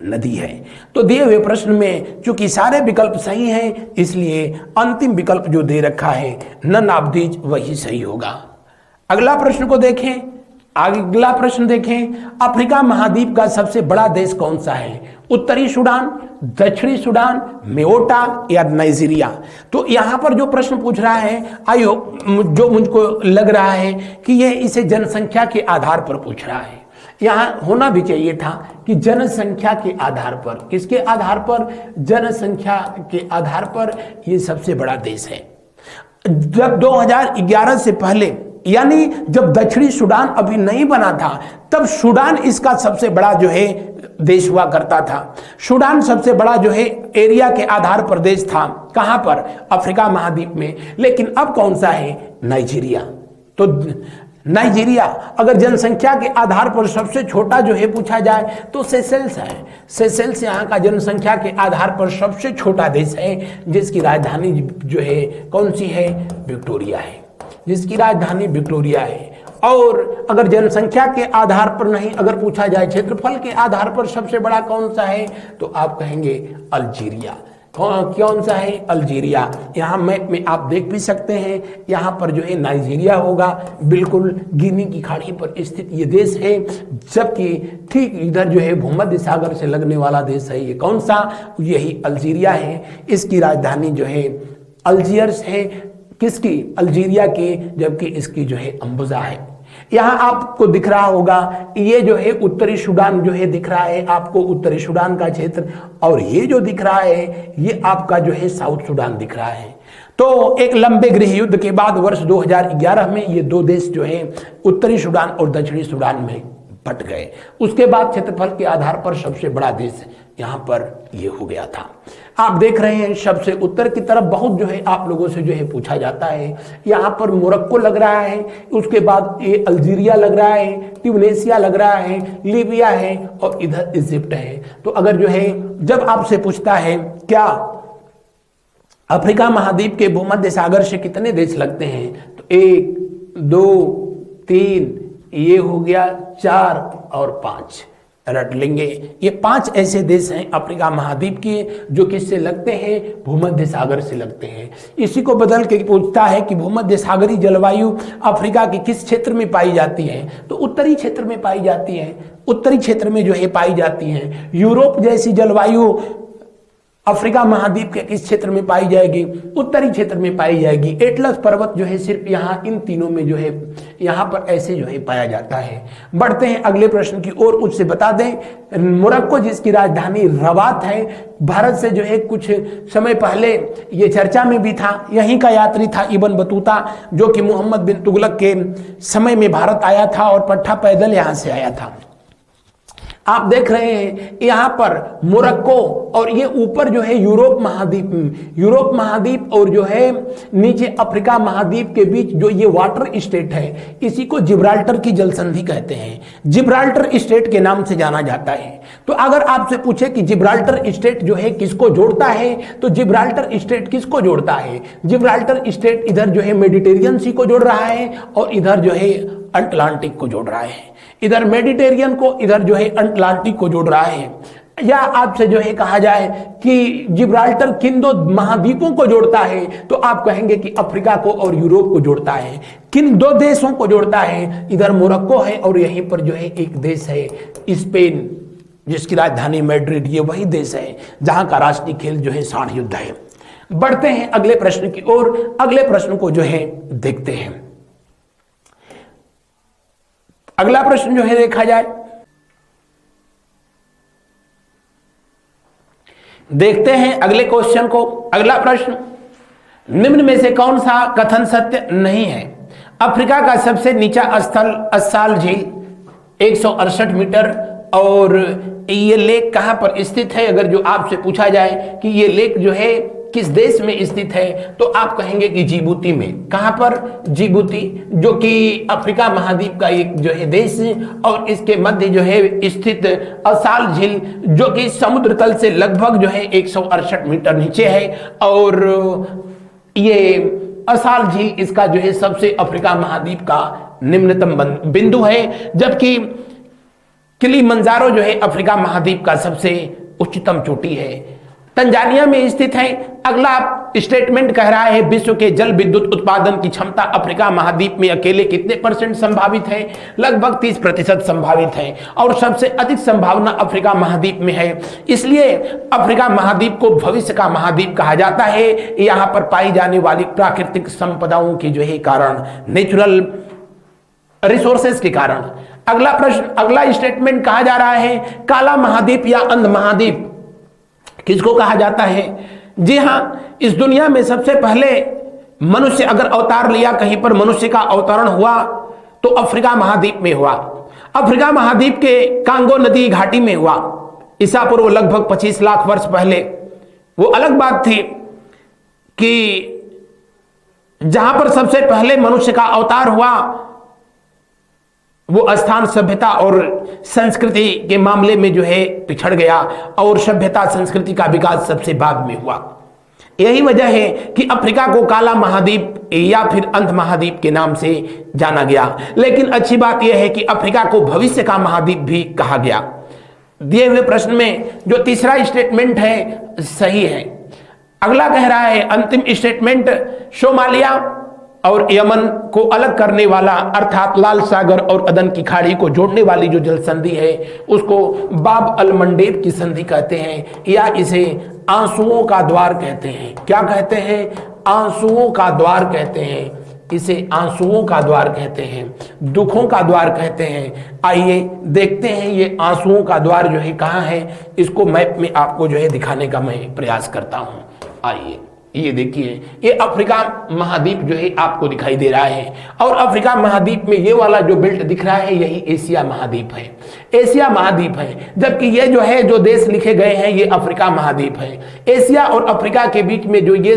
नदी है। तो दिए हुए प्रश्न में चूंकि सारे विकल्प सही हैं, इसलिए अंतिम विकल्प जो दे रखा है नन ऑफ दीज वही सही होगा। अगला प्रश्न को देखें। अगला प्रश्न देखें, अफ्रीका महाद्वीप का सबसे बड़ा देश कौन सा है? उत्तरी सूडान, दक्षिणी सूडान, मेओटा या नाइजीरिया? तो यहां पर जो प्रश्न पूछ रहा है, जो मुझको लग रहा है कि यह इसे जनसंख्या के आधार पर पूछ रहा है। यहां होना भी चाहिए था कि जनसंख्या के आधार पर। किसके आधार पर? जनसंख्या के आधार पर यह सबसे बड़ा देश है। जब 2011 से पहले यानी जब दक्षिणी सूडान अभी नहीं बना था तब सूडान इसका सबसे बड़ा जो है देश हुआ करता था। सूडान सबसे बड़ा जो है एरिया के आधार पर देश था। कहां पर? अफ्रीका महाद्वीप में। लेकिन अब कौन सा है? नाइजीरिया। तो नाइजीरिया अगर जनसंख्या के आधार पर सबसे छोटा जो है पूछा जाए तो सेशेल्स है। सेशेल्स यहाँ का जनसंख्या के आधार पर सबसे छोटा देश है, जिसकी राजधानी जो है कौन सी है? विक्टोरिया है, जिसकी राजधानी विक्टोरिया है। और अगर जनसंख्या के आधार पर नहीं, अगर पूछा जाए क्षेत्रफल के आधार पर सबसे बड़ा कौन सा है, तो आप कहेंगे अल्जीरिया। कौन सा है? अल्जीरिया। यहाँ मैप में आप देख भी सकते हैं, यहाँ पर जो है नाइजीरिया होगा, बिल्कुल गिनी की खाड़ी पर स्थित ये देश है। जबकि ठीक इधर जो है भूमध्य सागर से लगने वाला देश है, ये कौन सा? यही अल्जीरिया है। इसकी राजधानी जो है अल्जियर्स है। किसकी? अल्जीरिया की। जबकि इसकी जो है अम्बुजा है। यहां आपको दिख रहा होगा, ये जो है उत्तरी सूडान जो है दिख रहा है आपको, उत्तरी सूडान का क्षेत्र। और ये जो दिख रहा है ये आपका जो है साउथ सूडान दिख रहा है। तो एक लंबे गृह युद्ध के बाद वर्ष 2011 में ये दो देश जो है उत्तरी सूडान और दक्षिणी सूडान में बट गए। उसके बाद क्षेत्रफल के आधार पर सबसे बड़ा देश यहां पर ये हो गया था। आप देख रहे हैं सबसे उत्तर की तरफ बहुत जो है आप लोगों से जो है पूछा जाता है। यहाँ पर मोरक्को लग रहा है, उसके बाद ये अल्जीरिया लग रहा है, ट्यूनेशिया लग रहा है, लीबिया है और इधर इजिप्ट है। तो अगर जो है जब आपसे पूछता है क्या अफ्रीका महाद्वीप के भूमध्य सागर से कितने देश लगते हैं, तो 1 2 3 ये हो गया 4 और 5 रट लेंगे। ये 5 ऐसे देश हैं अफ्रीका महाद्वीप के जो किससे लगते हैं? भूमध्य सागर से लगते हैं। इसी को बदल के पूछता है कि भूमध्य सागरीय जलवायु अफ्रीका के किस क्षेत्र में पाई जाती है, तो उत्तरी क्षेत्र में पाई जाती है। उत्तरी क्षेत्र में जो है पाई जाती है। यूरोप जैसी जलवायु अफ्रीका महाद्वीप के किस क्षेत्र में पाई जाएगी? उत्तरी क्षेत्र में पाई जाएगी। एटलस पर्वत जो है सिर्फ यहाँ इन तीनों में जो है यहाँ पर ऐसे जो है पाया जाता है। बढ़ते हैं अगले प्रश्न की ओर। उससे बता दें मोरक्को जिसकी राजधानी रबात है, भारत से जो है कुछ समय पहले ये चर्चा में भी था। यहीं का यात्री था इब्न बतूता, जो कि मोहम्मद बिन तुगलक के समय में भारत आया था और पट्टा पैदल यहाँ से आया था। आप देख रहे हैं यहाँ पर मोरक्को और ये ऊपर जो है यूरोप महाद्वीप और जो है नीचे अफ्रीका महाद्वीप के बीच जो ये वाटर स्टेट है, इसी को जिब्राल्टर की जल संधि कहते हैं। जिब्राल्टर स्टेट के नाम से जाना जाता है। तो अगर आपसे पूछे कि जिब्राल्टर स्टेट जो है किसको जोड़ता है, तो जिब्राल्टर स्टेट किसको जोड़ता है? जिब्राल्टर स्टेट इधर जो है मेडिटेरियन सी को जोड़ रहा है और इधर जो है अटलांटिक को जोड़ रहा है। इधर मेडिटेरियन को, इधर जो है अटलांटिक को जोड़ रहा है। या आपसे जो है कहा जाए कि जिब्राल्टर किन दो महाद्वीपों को जोड़ता है, तो आप कहेंगे कि अफ्रीका को और यूरोप को जोड़ता है। किन दो देशों को जोड़ता है? इधर मोरक्को है और यहीं पर जो है एक देश है स्पेन, जिसकी राजधानी मैड्रिड। ये वही देश है जहां का राष्ट्रीय खेल जो है सांड युद्ध है। बढ़ते हैं अगले प्रश्न की ओर। अगले प्रश्न को जो है देखते हैं। अगला प्रश्न जो है देखा जाए, देखते हैं अगले क्वेश्चन को। अगला प्रश्न, निम्न में से कौन सा कथन सत्य नहीं है? अफ्रीका का सबसे नीचा स्थल अस्साल झील 168 मीटर। और ये लेक कहां पर स्थित है? अगर जो आपसे पूछा जाए कि ये लेक जो है किस देश में स्थित है, तो आप कहेंगे कि जिबूती में। कहां पर? जिबूती, जो कि अफ्रीका महाद्वीप का एक जो है देश और इसके मध्य जो है स्थित अस्साल झील, जो कि समुद्र तल से लगभग जो है 168 मीटर नीचे है। और ये अस्साल झील इसका जो है सबसे अफ्रीका महाद्वीप का निम्नतम बिंदु है, जबकि किलिमंजारो जो है अफ्रीका महाद्वीप का सबसे उच्चतम चोटी है। तंजानिया में स्थित है। अगला स्टेटमेंट कह रहा है विश्व के जल विद्युत उत्पादन की क्षमता अफ्रीका महाद्वीप में अकेले कितने % संभावित है? लगभग 30% संभावित है। और सबसे अधिक संभावना अफ्रीका महाद्वीप में है। इसलिए अफ्रीका महाद्वीप को भविष्य का महाद्वीप कहा जाता है। यहाँ पर पाई जाने वाली प्राकृतिक संपदाओं के जो है कारण, नेचुरल रिसोर्सेस के कारण। अगला प्रश्न, अगला स्टेटमेंट कहा जा रहा है काला महाद्वीप या अंध महाद्वीप किसको कहा जाता है? जी हां, इस दुनिया में सबसे पहले मनुष्य अगर अवतार लिया, कहीं पर मनुष्य का अवतरण हुआ तो अफ्रीका महाद्वीप में हुआ। अफ्रीका महाद्वीप के कांगो नदी घाटी में हुआ, ईसा पूर्व लगभग 25 लाख वर्ष पहले। वो अलग बात थी कि जहां पर सबसे पहले मनुष्य का अवतार हुआ, वो स्थान सभ्यता और संस्कृति के मामले में जो है पिछड़ गया, और सभ्यता संस्कृति का विकास सबसे बाद में हुआ। यही वजह है कि अफ्रीका को काला महाद्वीप या फिर अंध महाद्वीप के नाम से जाना गया। लेकिन अच्छी बात यह है कि अफ्रीका को भविष्य का महाद्वीप भी कहा गया। दिए हुए प्रश्न में जो तीसरा स्टेटमेंट है सही है। अगला कह रहा है अंतिम स्टेटमेंट, सोमालिया और यमन को अलग करने वाला अर्थात लाल सागर और अदन की खाड़ी को जोड़ने वाली जो जल संधि है उसको बाब अल मंडेब की संधि कहते हैं, या इसे आंसुओं का द्वार कहते हैं। क्या कहते हैं? आंसुओं का द्वार कहते हैं। इसे आंसुओं का द्वार कहते हैं, दुखों का द्वार कहते हैं। आइए देखते हैं ये आंसुओं का द्वार जो है कहाँ है। इसको मैप में आपको जो है दिखाने का मैं प्रयास करता हूँ। आइए ये देखिए, ये अफ्रीका महाद्वीप जो है आपको दिखाई दे रहा है, और अफ्रीका महाद्वीप में ये वाला जो बेल्ट दिख रहा है यही एशिया महाद्वीप है। एशिया महाद्वीप है, जबकि ये जो है जो देश लिखे गए हैं ये अफ्रीका महाद्वीप है। एशिया और अफ्रीका के बीच में जो ये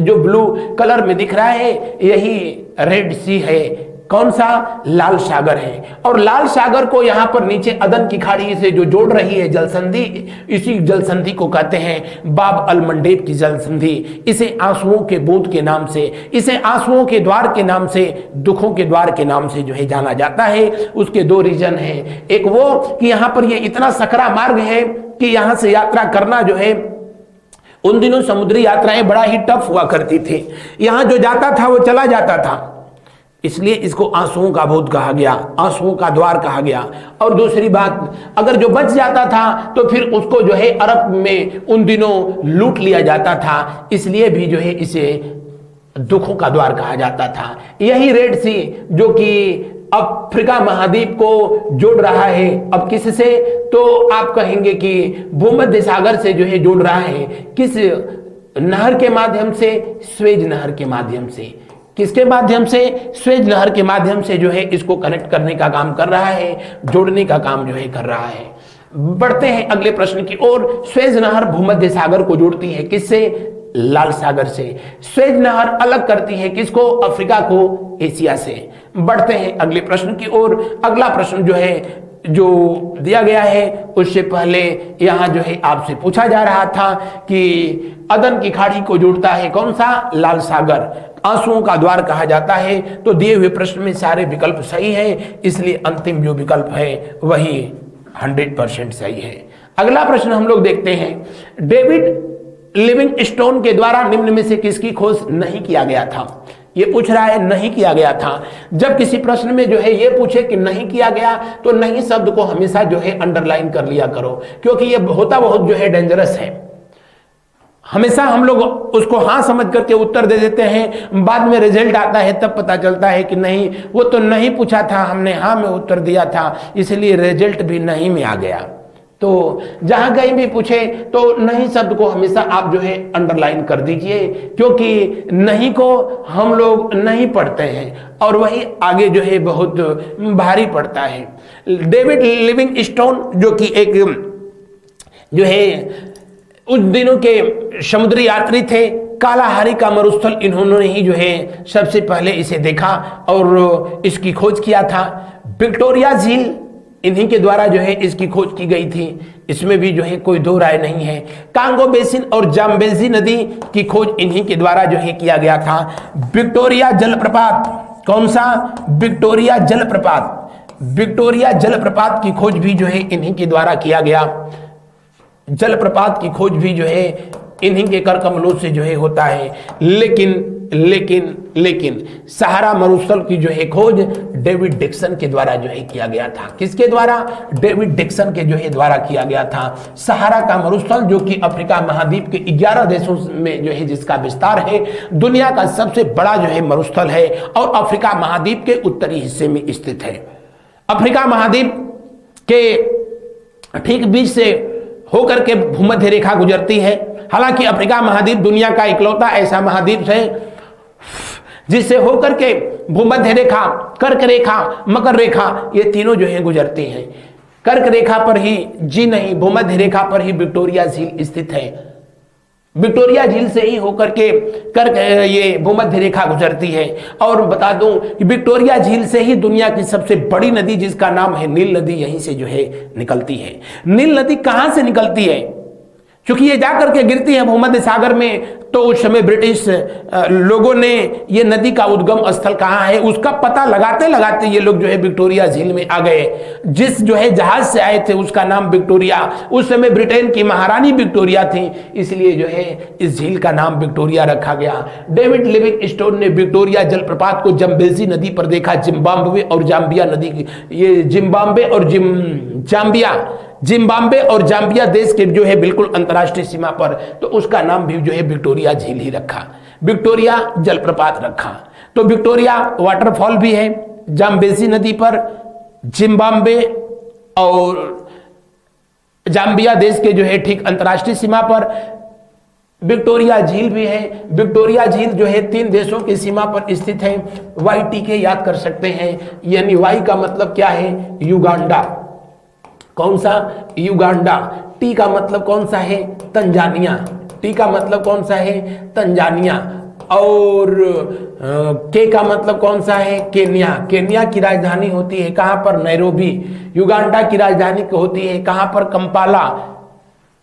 जो ब्लू कलर में दिख रहा है यही रेड सी है। कौन सा? लाल सागर है। और लाल सागर को यहाँ पर नीचे अदन की खाड़ी से जो जोड़ रही है जलसंधि, इसी जलसंधि को कहते हैं बाब अल मंडेब की जलसंधि। इसे आंसुओं के बूंद के नाम से, इसे आंसुओं के द्वार के नाम से, दुखों के द्वार के नाम से जो है जाना जाता है। उसके दो रीजन है, एक वो कि यहाँ पर ये इतना सकरा मार्ग है कि यहाँ से यात्रा करना जो है, उन दिनों समुद्री यात्राएं बड़ा ही टफ हुआ करती थी। यहाँ जो जाता था वो चला जाता था, इसलिए इसको आंसुओं का बूंद कहा गया, आंसुओं का द्वार कहा गया। और दूसरी बात, अगर जो बच जाता था तो फिर उसको जो है अरब में उन दिनों लूट लिया जाता था, इसलिए भी जो है इसे दुखों का द्वार कहा जाता था। यही रेड सी जो कि अफ्रीका महाद्वीप को जोड़ रहा है, अब किससे? तो आप कहेंगे कि भूमध्य सागर से जो है जोड़ रहा है। किस नहर के माध्यम से? स्वेज नहर के माध्यम से। किसके माध्यम से? स्वेज नहर के माध्यम से जो है इसको कनेक्ट करने का काम कर रहा है, जोड़ने का काम जो है कर रहा है। बढ़ते हैं अगले प्रश्न की ओर। स्वेज नहर भूमध्य सागर को जोड़ती है किससे? लाल सागर से। स्वेज नहर अलग करती है किसको? अफ्रीका को एशिया से। बढ़ते हैं अगले प्रश्न की ओर। अगला प्रश्न जो है जो दिया गया है उससे पहले यहाँ जो है आपसे पूछा जा रहा था कि अदन की खाड़ी को जोड़ता है कौन सा? लाल सागर। आंसुओं का द्वार कहा जाता है। तो दिए हुए प्रश्न में सारे विकल्प सही हैं, इसलिए अंतिम जो विकल्प है वही 100% सही है। अगला प्रश्न हम लोग देखते हैं, डेविड लिविंगस्टोन के द्वारा निम्न में से किसकी खोज नहीं किया गया था? ये पूछ रहा है नहीं किया गया था। जब किसी प्रश्न में जो है ये पूछे कि नहीं किया गया तो नहीं शब्द को हमेशा जो है अंडरलाइन कर लिया करो, क्योंकि ये होता बहुत जो है डेंजरस है। हमेशा हम लोग उसको हाँ समझ करके उत्तर दे देते हैं, बाद में रिजल्ट आता है तब पता चलता है कि नहीं, वो तो नहीं पूछा था, हमने हाँ में उत्तर दिया था, इसलिए रिजल्ट भी नहीं में आ गया। तो जहां कहीं भी पूछे तो नहीं शब्द को हमेशा आप जो है अंडरलाइन कर दीजिए, क्योंकि नहीं को हम लोग नहीं पढ़ते हैं और वही आगे जो है बहुत भारी पड़ता है। डेविड लिविंगस्टोन जो कि एक जो है उस दिनों के समुद्री यात्री थे, कालाहारी का मरुस्थल इन्होंने ही जो है सबसे पहले इसे देखा और इसकी खोज किया था। विक्टोरिया झील इन्हीं के द्वारा जो है इसकी खोज की गई थी, इसमें भी जो है कोई दो राय नहीं है। कांगो बेसिन और जाम्बेजी नदी की खोज इन्हीं के द्वारा जो है किया गया था। विक्टोरिया जलप्रपात, कौन सा? विक्टोरिया जलप्रपात। विक्टोरिया जलप्रपात की खोज भी जो है इन्हीं के द्वारा किया गया। जलप्रपात की खोज भी जो है इन्हीं के कर कमलों से जो है होता है। लेकिन लेकिन लेकिन सहारा मरुस्थल की जो है खोज डेविड डिक्सन के द्वारा जो है किया गया था। किसके द्वारा? डेविड डिक्सन के जो है द्वारा किया गया था। सहारा का मरुस्थल जो कि अफ्रीका महाद्वीप के 11 देशों में जो है जिसका विस्तार है, दुनिया का सबसे बड़ा जो है मरुस्थल है और अफ्रीका महाद्वीप के उत्तरी हिस्से में स्थित है। अफ्रीका महाद्वीप के ठीक बीच से होकर के भूमध्य रेखा गुजरती है। हालांकि अफ्रीका महाद्वीप दुनिया का इकलौता ऐसा महाद्वीप है जिससे होकर के भूमध्य रेखा, कर्क रेखा, मकर रेखा, ये तीनों जो है गुजरती हैं। कर्क रेखा पर ही, जी नहीं, भूमध्य रेखा पर ही विक्टोरिया झील स्थित है। विक्टोरिया झील से ही होकर के कर्क ये भूमध्य रेखा गुजरती है। और बता दूं कि विक्टोरिया झील से ही दुनिया की सबसे बड़ी नदी, जिसका नाम है नील नदी, यहीं से जो है निकलती है। नील नदी कहां से निकलती है? क्योंकि ये जाकर के गिरती है भूमध्य सागर में, तो उस समय ब्रिटिश लोगों ने ये नदी का उद्गम स्थल कहाँ है उसका पता लगाते लगाते ये लोग जो है विक्टोरिया झील में आ गए। जिस जो है जहाज से आए थे उसका नाम विक्टोरिया, उस समय ब्रिटेन की महारानी विक्टोरिया थी, इसलिए जो है इस झील का नाम विक्टोरिया रखा गया। डेविड लिविंगस्टोन ने विक्टोरिया जलप्रपात को जम्बेजी नदी पर देखा। जिम्बाब्वे और जाम्बिया नदी की, ये जिम्बाब्वे और जाम्बिया देश के जो है बिल्कुल अंतर्राष्ट्रीय सीमा पर, तो उसका नाम भी जो है विक्टोरिया झील ही रखा, विक्टोरिया जलप्रपात रखा। तो विक्टोरिया वाटरफॉल भी है जाम्बेजी नदी पर। जिम्बाब्वे और जाम्बिया देश के जो है ठीक अंतर्राष्ट्रीय सीमा पर विक्टोरिया झील भी है। विक्टोरिया झील जो है 3 देशों की सीमा पर स्थित है। वाई के याद कर सकते हैं, यानी वाई का मतलब क्या है? युगांडा। कौन सा? युगांडा। टी का मतलब कौन सा है? तंजानिया। टी का मतलब कौन सा है? तंजानिया। और के का मतलब कौन सा है? केन्या। केन्या की राजधानी होती है कहां पर? नैरोबी। युगांडा की राजधानी होती है कहां पर? कंपाला।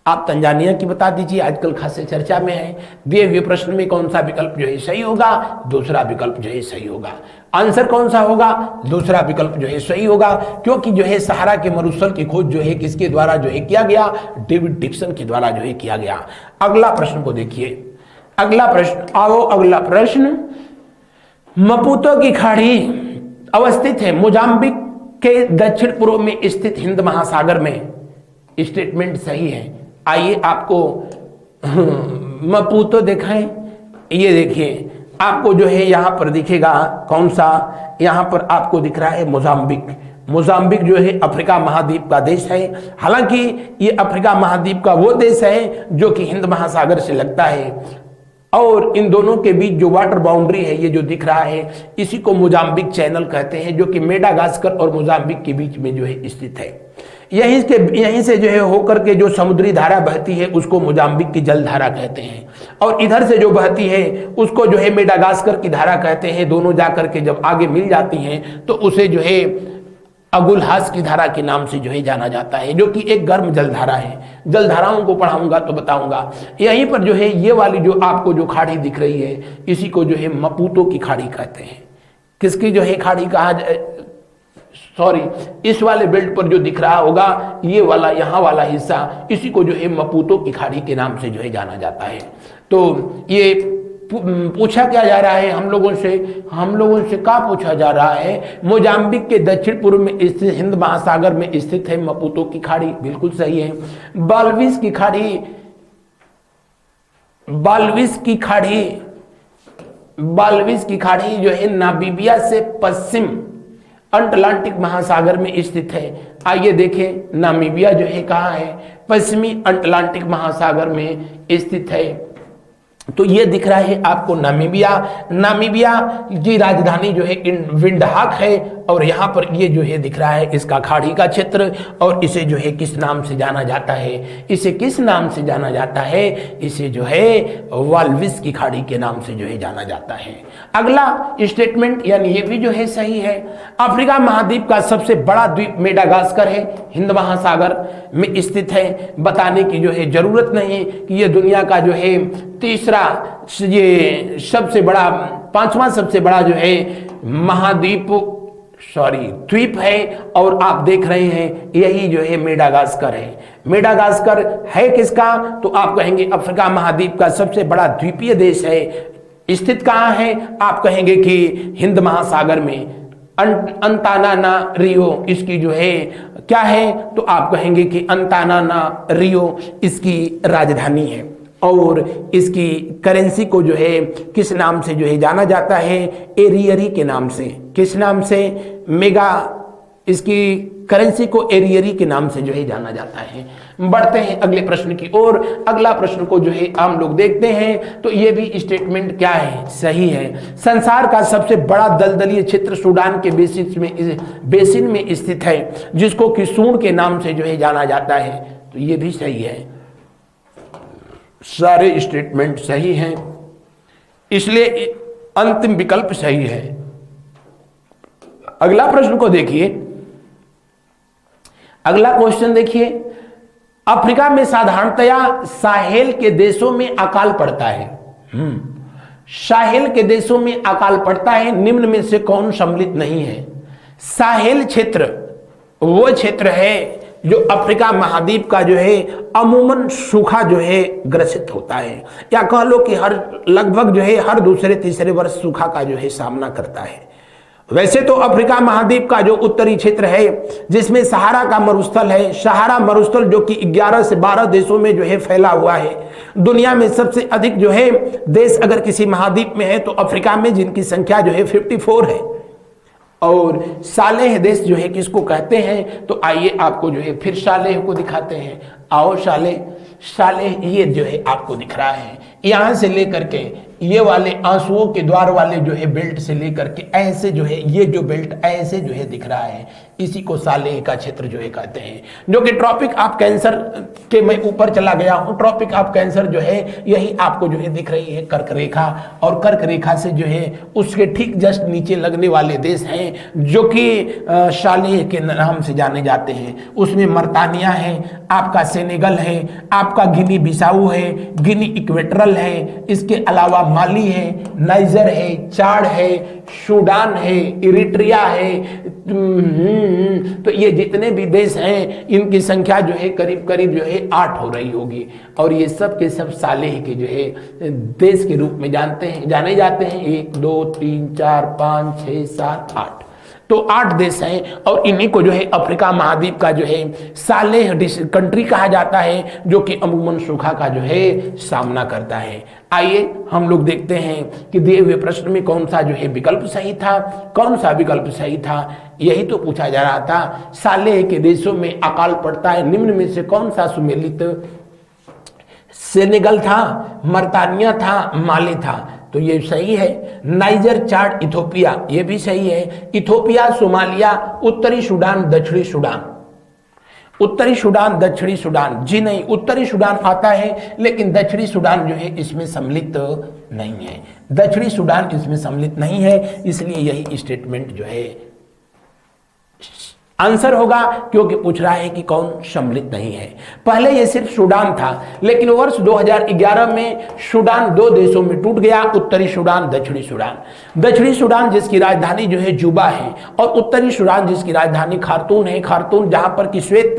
आप तंजानिया की बता दीजिए, आजकल खासे चर्चा में है। दिए हुए प्रश्न में कौन सा विकल्प जो है सही होगा? दूसरा विकल्प जो है सही होगा। आंसर कौन सा होगा? दूसरा विकल्प जो है सही होगा, क्योंकि जो है सहारा के मरुस्थल की खोज जो है किसके द्वारा जो है किया गया? डेविड डिक्सन के द्वारा जो है किया गया। अगला प्रश्न को देखिए, अगला प्रश्न, आओ अगला प्रश्न। मपूतो की खाड़ी अवस्थित है मोजाम्बिक के दक्षिण पूर्व में स्थित हिंद महासागर में। स्टेटमेंट सही है। आइए आपको मपूतो दिखाएं। ये देखिए, आपको जो है यहां पर दिखेगा कौन सा? यहां पर आपको दिख रहा है मोजाम्बिक। मोजाम्बिक जो है अफ्रीका महाद्वीप का देश है। हालांकि ये अफ्रीका महाद्वीप का वो देश है जो कि हिंद महासागर से लगता है, और इन दोनों के बीच जो वाटर बाउंड्री है, ये जो दिख रहा है, इसी को मोजाम्बिक चैनल कहते हैं, जो कि मेडागास्कर और मोजाम्बिक के बीच में जो है स्थित है। यहीं से जो है होकर के जो समुद्री धारा बहती है उसको मोजाम्बिक की जल धारा कहते हैं, और इधर से जो बहती है उसको जो है मेडागास्कर की धारा कहते हैं। दोनों जाकर के जब आगे मिल जाती हैं तो उसे जो है अगुलहास की धारा के नाम से जो है जाना जाता है, जो कि एक गर्म जलधारा है। जलधाराओं को पढ़ाऊंगा तो बताऊंगा। यहीं पर जो है ये वाली जो आपको जो खाड़ी दिख रही है, इसी को जो है मपूतो की खाड़ी कहते हैं। किसकी जो है खाड़ी कहा? सॉरी, इस वाले बेल्ट पर जो दिख रहा होगा ये वाला, यहाँ वाला हिस्सा, इसी को जो है मपूतो की खाड़ी के नाम से जो है जाना जाता है। तो ये पूछा क्या जा रहा है हम लोगों से क्या पूछा जा रहा है? मोजाम्बिक के दक्षिण पूर्व में स्थित हिंद महासागर में स्थित है मपूतो की खाड़ी। बिल्कुल सही है। बाल्विस की खाड़ी जो है नामीबिया से पश्चिम अटलांटिक महासागर में स्थित है। आइए देखें, नामीबिया जो है कहाँ है? पश्चिमी अटलांटिक महासागर में स्थित है। तो ये दिख रहा है आपको नामीबिया। नामीबिया की राजधानी जो है विंडहाक है, और यहाँ पर ये जो है दिख रहा है इसका खाड़ी का क्षेत्र, और इसे जो है किस नाम से जाना जाता है? इसे किस नाम से जाना जाता है? इसे जो है वाल्विस की खाड़ी के नाम से जो है जाना जाता है। अगला स्टेटमेंट, यानी ये भी जो है सही है। अफ्रीका महाद्वीप का सबसे बड़ा द्वीप मेडागास्कर है, हिंद महासागर में स्थित है। बताने की जो है जरूरत नहीं कि ये दुनिया का जो है तीसरा, ये सबसे बड़ा, 5वां सबसे बड़ा जो है द्वीप है, और आप देख रहे हैं यही जो है मेडागास्कर है। मेडागास्कर है किसका? तो आप कहेंगे अफ्रीका महाद्वीप का सबसे बड़ा द्वीपीय देश है। स्थित कहाँ है? आप कहेंगे कि हिंद महासागर में। अंतानानारियो इसकी जो है क्या है? तो आप कहेंगे कि अंतानानारियो इसकी राजधानी है, और इसकी करेंसी को जो है किस नाम से जो है जाना जाता है? एरियरी के नाम से। किस नाम से? मेगा इसकी करेंसी को एरियरी के नाम से जो है जाना जाता है। बढ़ते हैं अगले प्रश्न की ओर। अगला प्रश्न को जो है हम लोग देखते हैं, तो ये भी स्टेटमेंट क्या है, सही है। संसार का सबसे बड़ा दलदलीय क्षेत्र सूडान के बेसिन में स्थित है, जिसको कि सूंड के नाम से जो है जाना जाता है, तो ये भी सही है। सारे स्टेटमेंट सही हैं, इसलिए अंतिम विकल्प सही है। अगला प्रश्न को देखिए। अगला क्वेश्चन देखिए, अफ्रीका में साधारणतया साहेल के देशों में अकाल पड़ता है। साहेल के देशों में अकाल पड़ता है, निम्न में से कौन सम्मिलित नहीं है? साहेल क्षेत्र वो क्षेत्र है जो अफ्रीका महाद्वीप का जो है अमूमन सूखा जो है ग्रसित होता है, या कह लो कि लगभग जो है हर दूसरे तीसरे वर्ष सूखा का जो है सामना करता है। वैसे तो अफ्रीका महाद्वीप का जो उत्तरी क्षेत्र है, जिसमें सहारा का मरुस्थल है, सहारा मरुस्थल जो कि 11 से 12 देशों में जो है फैला हुआ है। दुनिया में सबसे अधिक जो है देश अगर किसी महाद्वीप में है तो अफ्रीका में, जिनकी संख्या जो है 54 है। और सालेह देश जो है किसको कहते हैं, तो आइए आपको जो है फिर सालेह को दिखाते हैं। आओ सालेह ये जो है आपको दिख रहा है, यहां से लेकर के ये वाले आंसुओं के द्वार वाले जो है बेल्ट से लेकर के ऐसे जो है ये जो बेल्ट ऐसे जो है दिख रहा है, इसी को सालेह का क्षेत्र जो है कहते हैं। जो कि ट्रॉपिक ऑफ कैंसर के मैं ऊपर चला गया हूं, ट्रॉपिक ऑफ कैंसर जो है यही आपको जो है दिख रही है कर्क रेखा, और कर्क रेखा से जो है उसके ठीक जस्ट नीचे लगने वाले देश हैं जो कि सालेह के नाम से जाने जाते हैं। उसमें मर्तानिया है, आपका सेनेगल है, आपका गिनी बिसाऊ है, गिनी इक्वेटरल है, इसके अलावा माली है, नाइजर है, चाड है, सूडान है, इरिट्रिया है। तो ये जितने भी देश हैं इनकी संख्या जो है करीब करीब जो है 8 हो रही होगी, और ये सब के सब सालेह के जो है देश के रूप में जाने जाते हैं। 1 2 3 4 5 6 7 8, तो 8 देश हैं, और इन्हीं को जो है अफ्रीका महाद्वीप का जो है सालेह कंट्री कहा जाता है, जो कि अमूमन सूखा का जो है सामना करता है। आइए हम लोग देखते हैं कि दिए हुए प्रश्न में कौन सा जो है विकल्प सही था, कौन सा विकल्प सही था, यही तो पूछा जा रहा था। सालेह के देशों में अकाल पड़ता है, निम्न में से कौन सा सुमेलित? सेनेगल था, मर्तानिया था, माली था, तो ये सही है। नाइजर, चाड, इथोपिया, ये भी सही है। इथोपिया, सोमालिया, उत्तरी सूडान, दक्षिणी सूडान। उत्तरी सूडान, दक्षिणी सूडान, जी नहीं, उत्तरी सूडान आता है लेकिन दक्षिणी सूडान जो है इसमें सम्मिलित नहीं है। दक्षिणी सूडान इसमें सम्मिलित नहीं है, इसलिए यही स्टेटमेंट जो है आंसर होगा, क्योंकि पूछ रहा है कि कौन सम्मिलित नहीं है। पहले ये सिर्फ सूडान था, लेकिन वर्ष 2011 में सूडान 2 देशों में टूट गया, उत्तरी सूडान, दक्षिणी सूडान। दक्षिणी सूडान जिसकी राजधानी जो है जुबा है, और उत्तरी सूडान जिसकी राजधानी खार्तूम है। खार्तूम जहां पर कि श्वेत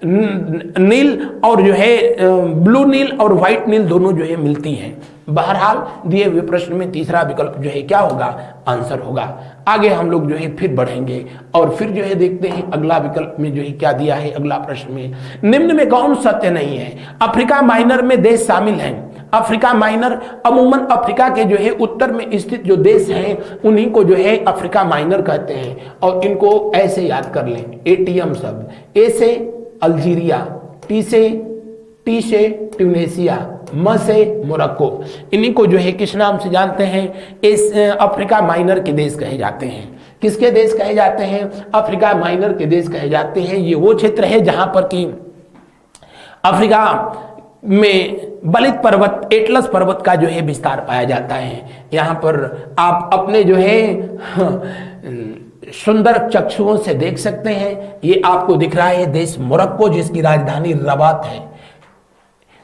नील और जो है ब्लू नील और व्हाइट नील दोनों जो है मिलती हैं। बहरहाल दिए हुए प्रश्न में तीसरा विकल्प जो है क्या होगा? आंसर होगा। आगे हम लोग जो है फिर बढ़ेंगे और फिर जो है देखते हैं अगला विकल्प में जो है क्या दिया है। अगला प्रश्न में निम्न में कौन सत्य नहीं है? अफ्रीका माइनर में देश शामिल हैं। अफ्रीका माइनर अमूमन अफ्रीका के जो है उत्तर में स्थित जो देश हैं उन्हीं को जो है अफ्रीका माइनर कहते हैं, और इनको ऐसे याद कर लें। एटीएम शब्द, ए से अल्जीरिया, टी से ट्यूनेशिया, म से मोरक्को, इन्हीं को जो है किस नाम से जानते हैं? इस अफ्रीका माइनर के देश कहे जाते हैं। किसके देश कहे जाते हैं? अफ्रीका माइनर के देश कहे जाते हैं। ये वो क्षेत्र है जहां पर कि अफ्रीका में बलित पर्वत, एटलस पर्वत का जो है विस्तार पाया जाता है। यहाँ पर आप अपने जो है सुंदर चक्षुओं से देख सकते हैं। ये आपको दिख रहा है देश मोरक्को, जिसकी राजधानी रबात है।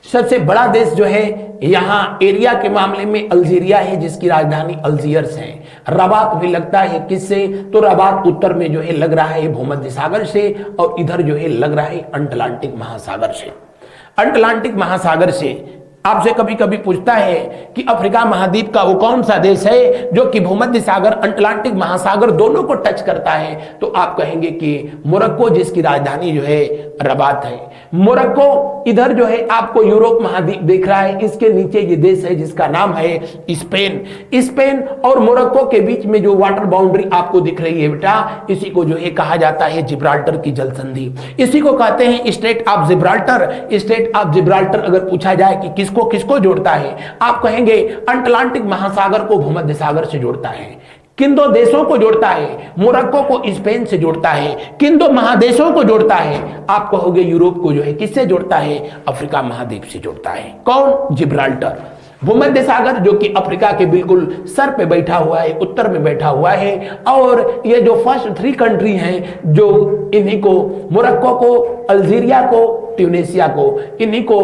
सबसे बड़ा देश जो है यहाँ एरिया के मामले में अल्जीरिया है, जिसकी राजधानी अल्जियर्स है। रबात भी लगता है किससे? तो रबात उत्तर में जो है लग रहा है भूमध्य सागर से, और इधर जो है लग रहा है अटलांटिक महासागर से। अटलांटिक महासागर से आपसे कभी कभी पूछता है कि अफ्रीका महाद्वीप का वो कौन सा देश है जो कि भूमध्य सागर, अटलांटिक महासागर दोनों को टच करता है, तो आप कहेंगे कि मोरक्को, जिसकी राजधानी जो है रबात है। मोरक्को इधर जो है आपको यूरोप महाद्वीप देख रहा है, इसके नीचे ये देश है जिसका नाम है स्पेन। स्पेन और मोरक्को के बीच में जो वाटर बाउंड्री आपको दिख रही है बेटा, इसी को जो है कहा जाता है जिब्राल्टर की जल संधि, इसी को कहते हैं state of Gibraltar. State of Gibraltar अगर पूछा जाए कि किसको किसको जोड़ता है, आप कहेंगे अटलांटिक महासागर को भूमध्य सागर से जोड़ता है। किन दो देशों को जोड़ता है? मोरक्को को स्पेन से जोड़ता है। किन दो महादेशों को जोड़ता है? आप कहोगे यूरोप को जो है किससे जोड़ता है? अफ्रीका महाद्वीप से जोड़ता है। कौन? जिब्राल्टर। भूमध्य सागर जो कि अफ्रीका के बिल्कुल सर पे बैठा हुआ है, उत्तर में बैठा हुआ है। और ये जो फर्स्ट 3 कंट्री हैं, जो इन्हीं को, मोरक्को को, अल्जीरिया को, ट्यूनेशिया को, इन्हीं को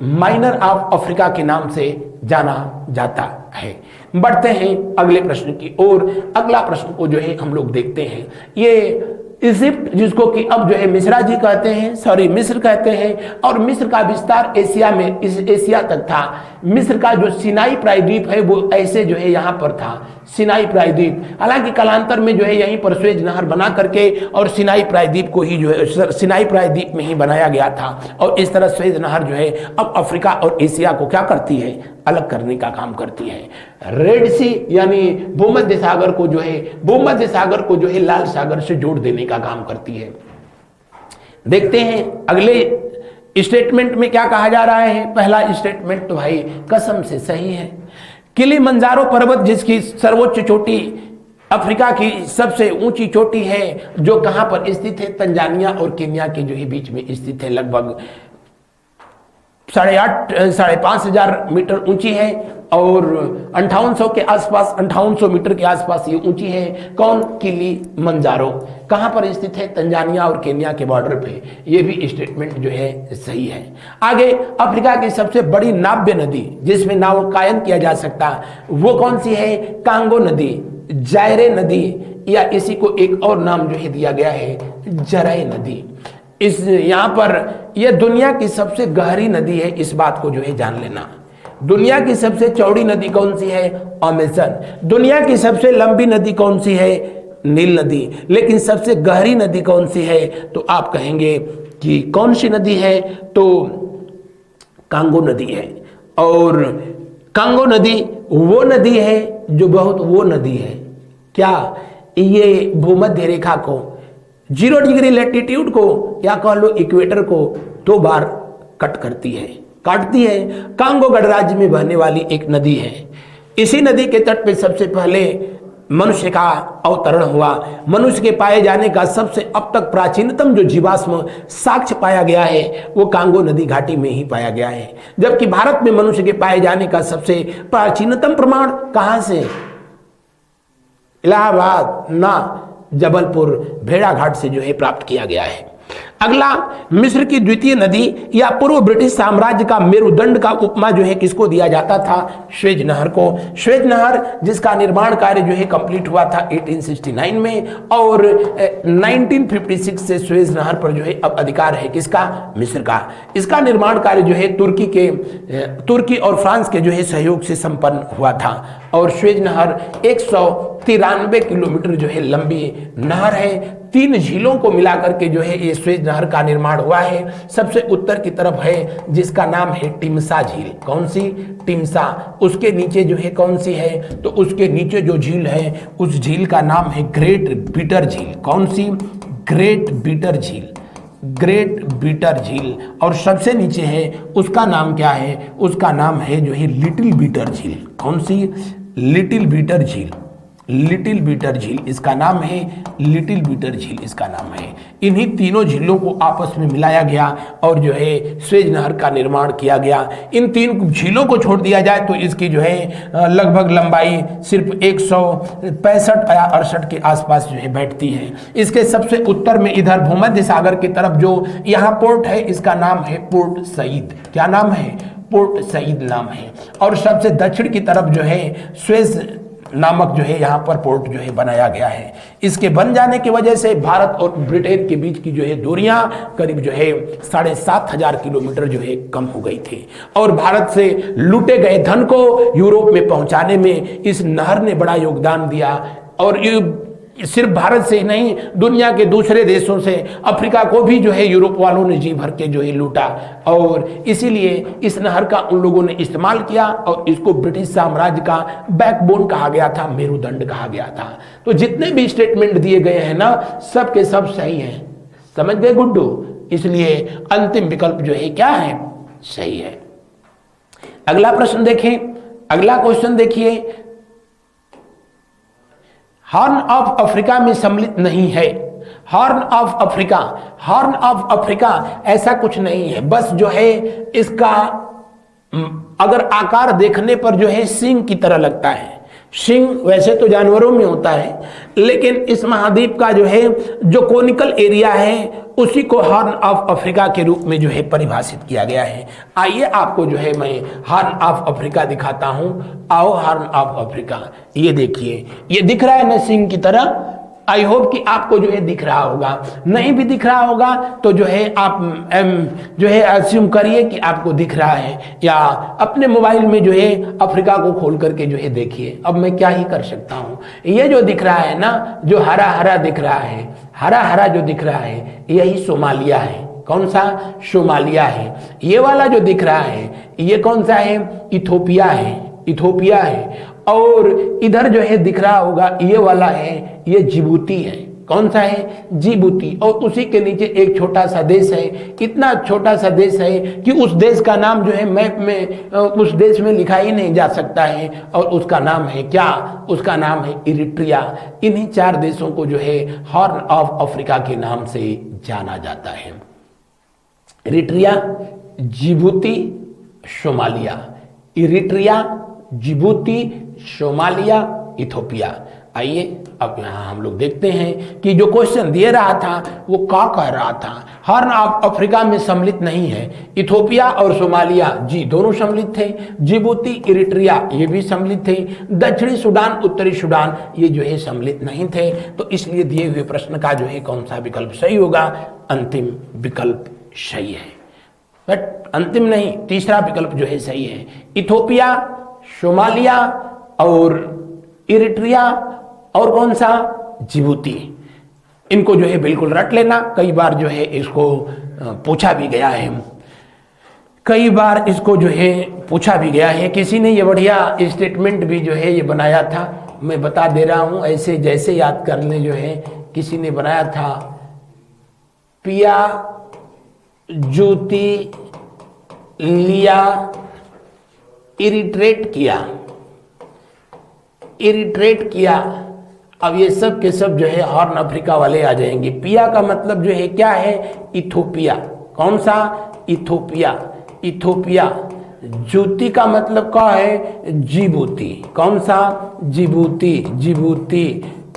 माइनर ऑफ अफ्रीका के नाम से जाना जाता है। बढ़ते हैं अगले प्रश्न की ओर। अगला प्रश्न को जो है हम लोग देखते हैं, ये इजिप्ट जिसको कि अब जो है मिस्रा जी कहते हैं, सॉरी मिस्र कहते हैं, और मिस्र का विस्तार एशिया में, इस एशिया तक था। मिस्र का जो सिनाई प्रायद्वीप है वो ऐसे जो है यहाँ पर था, सिनाई प्रायद्वीप। हालांकि कालांतर में जो है यहीं पर स्वेज नहर बना करके और सिनाई प्रायद्वीप को ही जो है सिनाई प्रायद्वीप में ही बनाया गया था। और इस तरह स्वेज नहर जो है अब अफ्रीका और एशिया को क्या करती है? अलग करने का काम करती है। रेड सी यानी भूमध्य सागर को जो है, भूमध्य सागर को जो है लाल सागर से जोड़ देने का काम करती है। देखते हैं अगले स्टेटमेंट में क्या कहा जा रहा है। पहला स्टेटमेंट तो भाई कसम से सही है। किलिमंजारो पर्वत जिसकी सर्वोच्च चोटी अफ्रीका की सबसे ऊंची चोटी है, जो कहां पर स्थित है? तंजानिया और केन्या के जो है बीच में स्थित है। लगभग 5,500 मीटर ऊंची है और 5800 के आसपास, 5800 मीटर के आसपास ये ऊंची है। कौन? किलिमंजारो। कहां पर स्थित है? तंजानिया और केन्या के बॉर्डर पे। ये भी स्टेटमेंट जो है सही है। आगे, अफ्रीका की सबसे बड़ी नाव्य नदी जिसमें नावकायन किया जा सकता, वो कौन सी है? कांगो नदी, जायरे नदी, या इसी को एक और नाम जो है दिया गया है जराई नदी। इस यहाँ पर यह दुनिया की सबसे गहरी नदी है, इस बात को जो है जान लेना। दुनिया की सबसे चौड़ी नदी कौन सी है? अमेज़न। दुनिया की सबसे लंबी नदी कौन सी है? नील नदी। लेकिन सबसे गहरी नदी कौन सी है? तो आप कहेंगे कि कौन सी नदी है? तो कांगो नदी है। और कांगो नदी वो नदी है जो बहुत वो नदी है, क्या? ये भूमध्य रेखा को, 0 डिग्री लैटिट्यूड को या कह लो इक्वेटर को 2 बार कट करती है, काटती है। कांगो गणराज्य में बहने वाली एक नदी है। इसी नदी के तट पे सबसे पहले मनुष्य का अवतरण हुआ। मनुष्य के पाए जाने का सबसे अब तक प्राचीनतम जो जीवाश्म साक्ष्य पाया गया है वो कांगो नदी घाटी में ही पाया गया है। जबकि भारत में मनुष्य के पाए जाने का सबसे प्राचीनतम प्रमाण कहां से? इलाहाबाद ना, जबलपुर भेड़ाघाट से जो है प्राप्त किया गया है। अगला, मिस्र की द्वितीय नदी या पूर्व ब्रिटिश साम्राज्य का मेरुदंड का उपमा जो है किसको दिया जाता था? स्वेज नहर को। स्वेज नहर जिसका निर्माण कार्य जो है कंप्लीट हुआ था 1869 में, और 1956 से स्वेज नहर पर जो है अब अधिकार है किसका? मिस्र का। इसका निर्माण कार्य जो है तुर्की और फ्रांस के जो है सहयोग से संपन्न हुआ था। और स्वेज नहर 193 किलोमीटर जो है लंबी नहर है। 3 झीलों को मिलाकर के जो है ये स्वेज नहर का निर्माण हुआ है। सबसे उत्तर की तरफ है जिसका नाम है टिम्सा झील। कौन सी? टिम्सा। उसके नीचे जो है कौन सी है? तो उसके नीचे जो झील है उस झील का नाम है ग्रेट बीटर झील। कौन सी? ग्रेट बीटर झील। ग्रेट बीटर झील। और सबसे नीचे है उसका नाम क्या है? उसका नाम है जो है लिटिल बीटर झील। कौन सी? लिटिल बीटर झील। लिटिल बीटर झील इसका नाम है, लिटिल बीटर झील इसका नाम है। इन्हीं तीनों झीलों को आपस में मिलाया गया और जो है स्वेज नहर का निर्माण किया गया। इन 3 झीलों को छोड़ दिया जाए तो इसकी जो है लगभग लंबाई सिर्फ 165 या 68 के आसपास जो है बैठती है। इसके सबसे उत्तर में इधर भूमध्य सागर की तरफ जो यहाँ पोर्ट है इसका नाम है पोर्ट सईद। क्या नाम है? पोर्ट सईद नाम है। और सबसे दक्षिण की तरफ जो है स्वेज नामक जो है यहाँ पर पोर्ट जो है बनाया गया है। इसके बन जाने की वजह से भारत और ब्रिटेन के बीच की जो है दूरियां करीब जो है 7,500 किलोमीटर जो है कम हो गई थी। और भारत से लूटे गए धन को यूरोप में पहुंचाने में इस नहर ने बड़ा योगदान दिया। और सिर्फ भारत से ही नहीं, दुनिया के दूसरे देशों से अफ्रीका को भी जो है यूरोप वालों ने जी भर के जो है लूटा, और इसीलिए इस नहर का उन लोगों ने इस्तेमाल किया और इसको ब्रिटिश साम्राज्य का बैकबोन कहा गया था, मेरुदंड कहा गया था। तो जितने भी स्टेटमेंट दिए गए हैं ना, सब के सब सही हैं, समझ गए गुड्डू? इसलिए अंतिम विकल्प जो है क्या है? सही है। अगला प्रश्न देखें, अगला क्वेश्चन देखिए, हॉर्न ऑफ अफ्रीका में सम्मिलित नहीं है। Horn of Africa, horn of Africa ऐसा कुछ नहीं है, बस जो है इसका अगर आकार देखने पर जो है सींग की तरह लगता है। सिंह वैसे तो जानवरों में होता है, लेकिन इस महाद्वीप का जो है जो कोनिकल एरिया है उसी को हॉर्न ऑफ अफ्रीका के रूप में जो है परिभाषित किया गया है। आइए आपको जो है मैं हॉर्न ऑफ अफ्रीका दिखाता हूं। आओ हॉर्न ऑफ अफ्रीका, ये देखिए, ये दिख रहा है ना सिंह की तरह। आई होप कि आपको जो है दिख रहा होगा, नहीं भी दिख रहा होगा तो जो है आप जो है अस्यूम करिए कि आपको दिख रहा है, या अपने मोबाइल में जो है अफ्रीका को खोल करके जो है देखिए। अब मैं क्या ही कर सकता हूँ, ये जो दिख रहा है ना, जो हरा हरा दिख रहा है, हरा हरा जो दिख रहा है, यही सोमालिया है। कौन सा? सोमालिया है। ये वाला जो दिख रहा है ये कौन सा है? इथोपिया है, इथोपिया है। और इधर जो है दिख रहा होगा ये वाला है, ये जिबूती है। कौन सा है? जिबूती। और उसी के नीचे एक छोटा सा देश है, इतना छोटा सा देश है कि उस देश का नाम जो है मैप में उस देश में लिखा ही नहीं जा सकता है, और उसका नाम है क्या? उसका नाम है इरिट्रिया। इन्हीं 4 देशों को जो है हॉर्न ऑफ अफ्रीका के नाम से जाना जाता है। Eritrea, Djibouti, Somalia. Eritrea, Djibouti, Somalia, Ethiopia. आइए अब यहाँ हम लोग देखते हैं कि जो क्वेश्चन दिए रहा था वो क्या कह रहा था। हॉर्न ऑफ अफ्रीका में सम्मिलित नहीं है। इथोपिया और सोमालिया जी दोनों सम्मिलित थे। जिबूती, इरिट्रिया ये भी सम्मिलित थे। दक्षिणी सूडान, उत्तरी सूडान ये जो है सम्मिलित नहीं थे। तो इसलिए दिए हुए प्रश्न का जो है कौन सा विकल्प सही होगा? अंतिम विकल्प सही है। बट अंतिम नहीं, तीसरा विकल्प जो है सही है। इथोपिया, सोमालिया और इरिट्रिया और कौन सा? जिबूती। इनको जो है बिल्कुल रट लेना। कई बार जो है इसको पूछा भी गया है, कई बार इसको जो है पूछा भी गया है। किसी ने ये बढ़िया स्टेटमेंट भी जो है ये बनाया था, मैं बता दे रहा हूं ऐसे जैसे याद करने। जो है किसी ने बनाया था, पिया जूती लिया इरिट्रेट किया, इरिट्रेट किया। अब ये सब के सब जो है हॉर्न अफ्रीका वाले आ जाएंगे। पिया का मतलब जो है क्या है? इथोपिया। कौन सा? Ethiopia, Ethiopia. जूती का मतलब क्या है? जिबूती। कौन सा? Djibouti, Djibouti.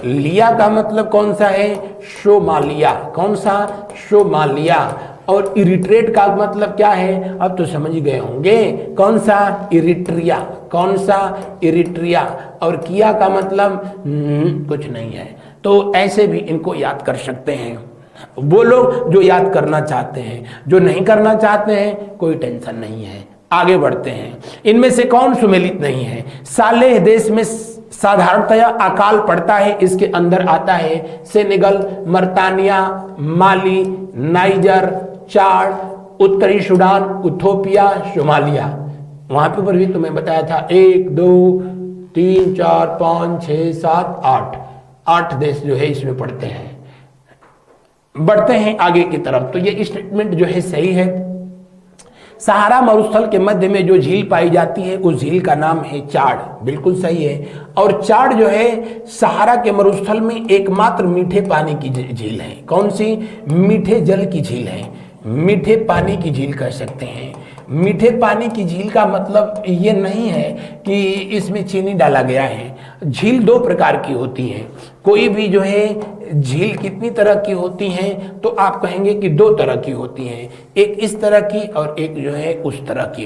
लिया का मतलब कौन सा है? सोमालिया। कौन सा? सोमालिया। और इरिट्रेट का मतलब क्या है? अब तो समझ गए होंगे। कौन सा? इरिट्रिया। कौन सा? इरिट्रिया। और किया का मतलब कुछ नहीं है। तो ऐसे भी इनको याद कर सकते हैं वो लोग जो याद करना चाहते हैं। जो नहीं करना चाहते हैं कोई टेंशन नहीं है। आगे बढ़ते हैं। इनमें से कौन सुमेलित नहीं है? सालेह देश में साधारणतया अकाल पड़ता है, इसके अंदर आता है सेनेगल, मर्तानिया, माली, नाइजर, चाड, उत्तरी सूडान, इथोपिया, सोमालिया। वहां पर भी तुम्हें बताया था 1 2 3 4 5 6 7 8 देश जो है इसमें पड़ते हैं। बढ़ते हैं आगे की तरफ। तो ये स्टेटमेंट जो है सही है। सहारा मरुस्थल के मध्य में जो झील पाई जाती है उस झील का नाम है चाड। बिल्कुल सही है। और चाड जो है सहारा के मरुस्थल में एकमात्र मीठे पानी की झील है। कौन सी? मीठे जल की झील है, मीठे पानी की झील कह सकते हैं। मीठे पानी की झील का मतलब ये नहीं है कि इसमें चीनी डाला गया है। झील 2 प्रकार की होती है। कोई भी जो है झील कितनी तरह की होती हैं तो आप कहेंगे कि 2 तरह की होती हैं, एक इस तरह की और एक जो है उस तरह की।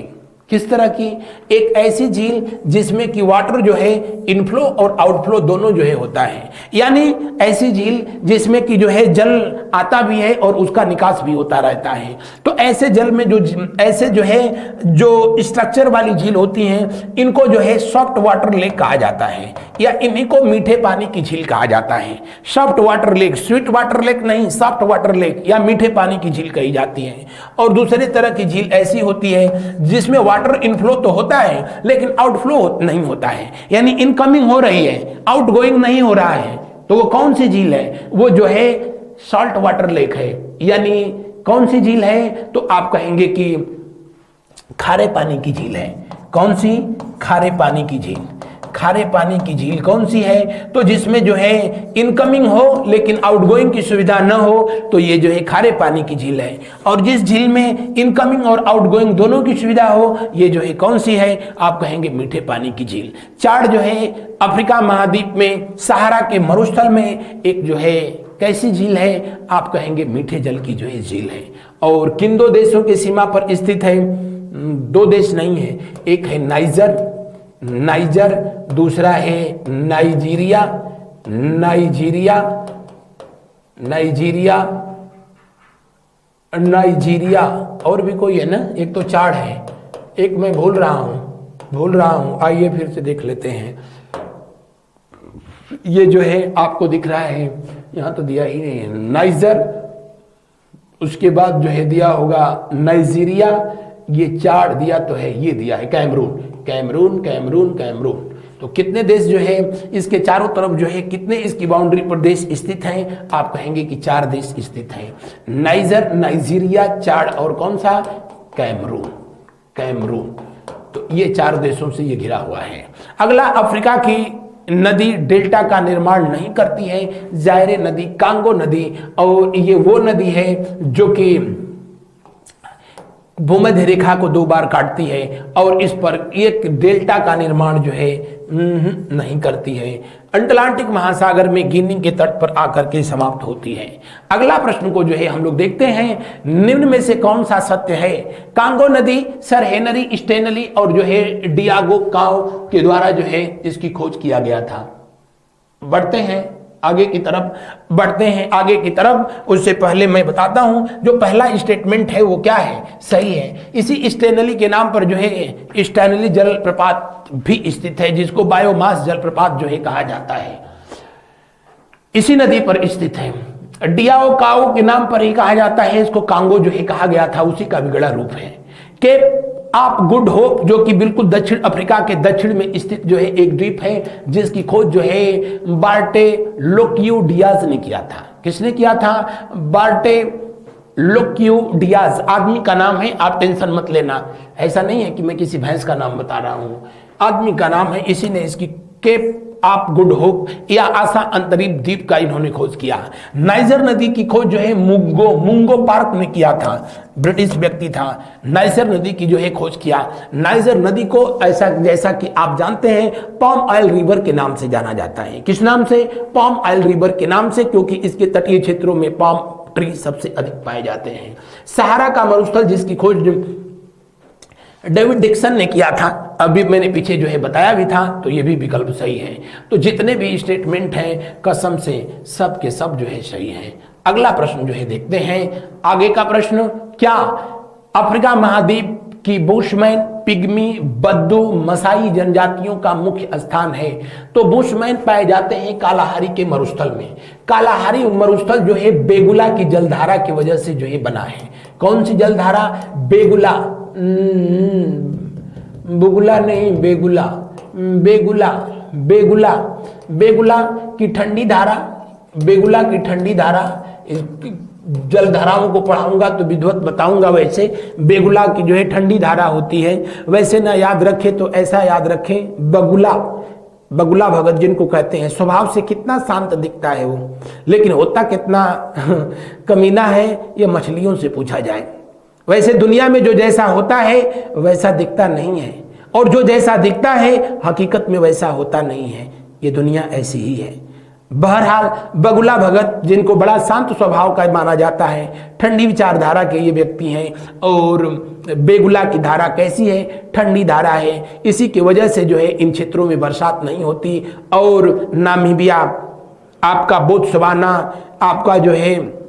किस तरह की? एक ऐसी झील जिसमें कि वाटर जो है इनफ्लो और आउटफ्लो दोनों जो है होता है, यानी ऐसी झील जिसमें कि जो है जल आता भी है और उसका निकास भी होता रहता है। तो ऐसे जल में ऐसे जो है जो स्ट्रक्चर वाली झील होती हैं, इनको जो है सॉफ्ट वाटर लेक कहा जाता है, या इन्हीं को मीठे पानी की झील कहा जाता है। Soft water lake, sweet water lake नहीं, सॉफ्ट वाटर लेक या मीठे पानी की झील कही जाती है। और दूसरी तरह की झील ऐसी होती है जिसमें वाटर इनफ्लो तो होता है लेकिन आउटफ्लो नहीं होता है, यानी इनकमिंग हो रही है, आउटगोइंग नहीं हो रहा है। तो वो कौन सी झील है? वो जो है सॉल्ट वाटर लेक है। यानी कौन सी झील है? तो आप कहेंगे कि खारे पानी की झील है। कौन सी? खारे पानी की झील। खारे पानी की झील कौन सी है? तो जिसमें जो है इनकमिंग हो लेकिन आउटगोइंग की सुविधा न हो, तो ये जो है खारे पानी की झील है। और जिस झील में इनकमिंग और आउटगोइंग दोनों की सुविधा हो, ये जो है कौन सी है? आप कहेंगे मीठे पानी की झील। चाड जो है अफ्रीका महाद्वीप में सहारा के मरुस्थल में एक जो है कैसी झील है? आप कहेंगे मीठे जल की जो है झील है। और किन दो देशों की सीमा पर स्थित है? दो देश नहीं है, एक है नाइजर, दूसरा है नाइजीरिया। और भी कोई है ना, एक तो चाड है, एक मैं भूल रहा हूं। आइए फिर से देख लेते हैं। ये जो है आपको दिख रहा है, यहां तो दिया ही नहीं है, नाइजर, उसके बाद जो है दिया होगा नाइजीरिया, ये चाड दिया तो है, ये दिया है कैमरून। तो कितने देश जो है इसके चारों तरफ जो है, कितने इसकी बाउंड्री पर देश स्थित हैं? आप कहेंगे कि 4 देश स्थित हैं, नाइजर, नाइजीरिया, चाड और कौन सा? कैमरून। तो ये 4 देशों से ये घिरा हुआ है। अगला, अफ्रीका की नदी डेल्टा का निर्माण नहीं करती है। जायरे नदी, कांगो नदी, और ये वो नदी है जो कि भूमध्य रेखा को 2 बार काटती है और इस पर एक डेल्टा का निर्माण जो है नहीं करती है। अटलांटिक महासागर में गिनी के तट पर आकर के समाप्त होती है। अगला प्रश्न को जो है हम लोग देखते हैं, निम्न में से कौन सा सत्य है? कांगो नदी सर हेनरी स्टेनली और जो है डियागो काओ के द्वारा जो है इसकी खोज किया गया था। आगे की तरफ बढ़ते हैं आगे की तरफ। उससे पहले मैं बताता हूं जो पहला स्टेटमेंट है वो क्या है, सही है। इसी स्टेनली के नाम पर जो है स्टेनली जलप्रपात भी स्थित है, जिसको बायोमास जलप्रपात जो है कहा जाता है, इसी नदी पर स्थित है। डियाओ काओ के नाम पर ही कहा जाता है, इसको कांगो जो है कहा गया था, उसी का बिगड़ा रूप है। केप आप गुड होप जो कि बिल्कुल दक्षिण अफ्रीका के दक्षिण में स्थित जो है एक द्वीप है, जिसकी खोज जो है बार्टेलोक्यू डियाज ने किया था। किसने किया था? बार्टेलोक्यू डियाज आदमी का नाम है, आप टेंशन मत लेना, ऐसा नहीं है कि मैं किसी भैंस का नाम बता रहा हूं, आदमी का नाम है। इसी ने इसकी केप आप गुड होप या आशा अंतरिक्ष द्वीप का इन्होंने खोज किया। नाइजर नदी की खोज जो है मुंगो पार्क ने किया था, ब्रिटिश व्यक्ति था। नाइजर नदी की जो है खोज किया। नाइजर नदी को ऐसा जैसा कि आप जानते हैं पाम ऑयल रिवर के नाम से जाना जाता है। किस नाम से? पाम ऑयल रिवर के नाम से, क्योंकि इसके तटीय क्षेत्रों में पाम ट्री सबसे अधिक पाए जाते हैं। सहारा का मरुस्थल जिसकी खोज डेविड डिक्सन ने किया था, अभी मैंने पीछे जो है बताया भी था, तो ये भी विकल्प सही है। तो जितने भी स्टेटमेंट हैं कसम से सब के सब जो है सही हैं। अगला प्रश्न जो है देखते हैं। आगे का प्रश्न, क्या अफ्रीका महाद्वीप की बुशमैन, पिग्मी, बद्दू, मसाई जनजातियों का मुख्य स्थान है? तो बुशमैन पाए जाते हैं कालाहारी के मरुस्थल में। कालाहारी मरुस्थल जो है बेगुला की जलधारा की वजह से जो है बना है। कौन सी जलधारा? बेगुला, बुगला नहीं, बेगुला की ठंडी धारा, बेगुला की ठंडी धारा। जलधाराओं को पढ़ाऊंगा तो विधिवत बताऊंगा। वैसे बेगुला की जो है ठंडी धारा होती है, वैसे ना याद रखे तो ऐसा याद रखें, बगुला भगत जिनको कहते हैं। स्वभाव से कितना शांत दिखता है वो, लेकिन होता कितना कमीना है ये मछलियों से पूछा जाए। वैसे दुनिया में जो जैसा होता है वैसा दिखता नहीं है, और जो जैसा दिखता है हकीकत में वैसा होता नहीं है। ये दुनिया ऐसी ही है। बहरहाल बगुला भगत, जिनको बड़ा शांत स्वभाव का माना जाता है, ठंडी विचारधारा के ये व्यक्ति हैं। और बेगुला की धारा कैसी है? ठंडी धारा है। इसी की वजह से जो है इन क्षेत्रों में बरसात नहीं होती। और नामीबिया, आपका बोत्सवाना, आपका जो है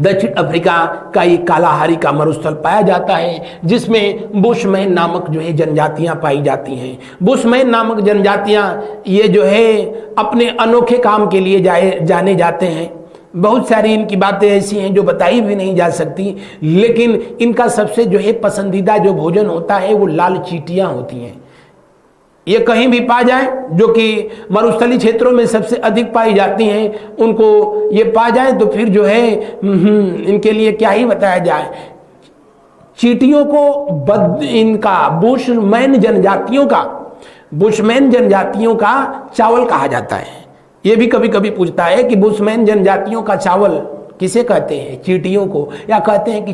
दक्षिण अफ्रीका का ये कालाहारी का मरुस्थल पाया जाता है, जिसमें बुशमैन नामक जो है जनजातियां पाई जाती हैं। बुशमैन नामक जनजातियां ये जो है अपने अनोखे काम के लिए जाने जाते हैं। बहुत सारी इनकी बातें ऐसी हैं जो बताई भी नहीं जा सकती, लेकिन इनका सबसे जो है पसंदीदा जो भोजन होता है वो लाल चींटियां होती हैं। ये कहीं भी पा जाए, जो कि मरुस्थली क्षेत्रों में सबसे अधिक पाई जाती हैं, उनको ये पा जाए तो फिर जो है इनके लिए क्या ही बताया जाए। चींटियों को इनका बुशमैन जनजातियों का चावल कहा जाता है। ये भी कभी कभी पूछता है कि बुशमैन जनजातियों का चावल किसे कहते हैं? चींटियों को। या कहते हैं कि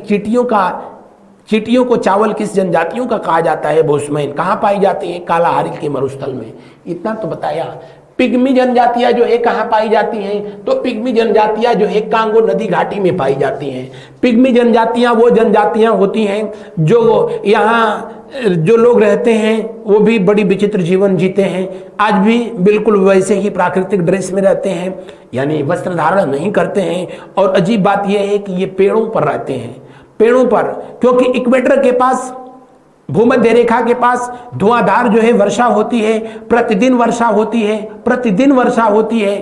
चींटियों को चावल किस जनजातियों का कहा जाता है? बुशमैन। कहाँ पाई जाती है? कालाहारी के मरुस्थल में। इतना तो बताया। पिग्मी जनजातियां जो है कहाँ पाई जाती हैं? तो पिग्मी जनजातियां जो है कांगो नदी घाटी में पाई जाती हैं। पिग्मी जनजातियां वो जनजातियां होती हैं जो यहाँ जो लोग रहते हैं वो भी बड़ी विचित्र जीवन जीते हैं। आज भी बिल्कुल वैसे ही प्राकृतिक ड्रेस में रहते हैं, यानी वस्त्र धारण नहीं करते हैं। और अजीब बात यह है कि ये पेड़ों पर रहते हैं, पेड़ों पर, क्योंकि इक्वेटर के पास, भूमध्य रेखा के पास धुआंधार जो है वर्षा होती है, प्रतिदिन वर्षा होती है।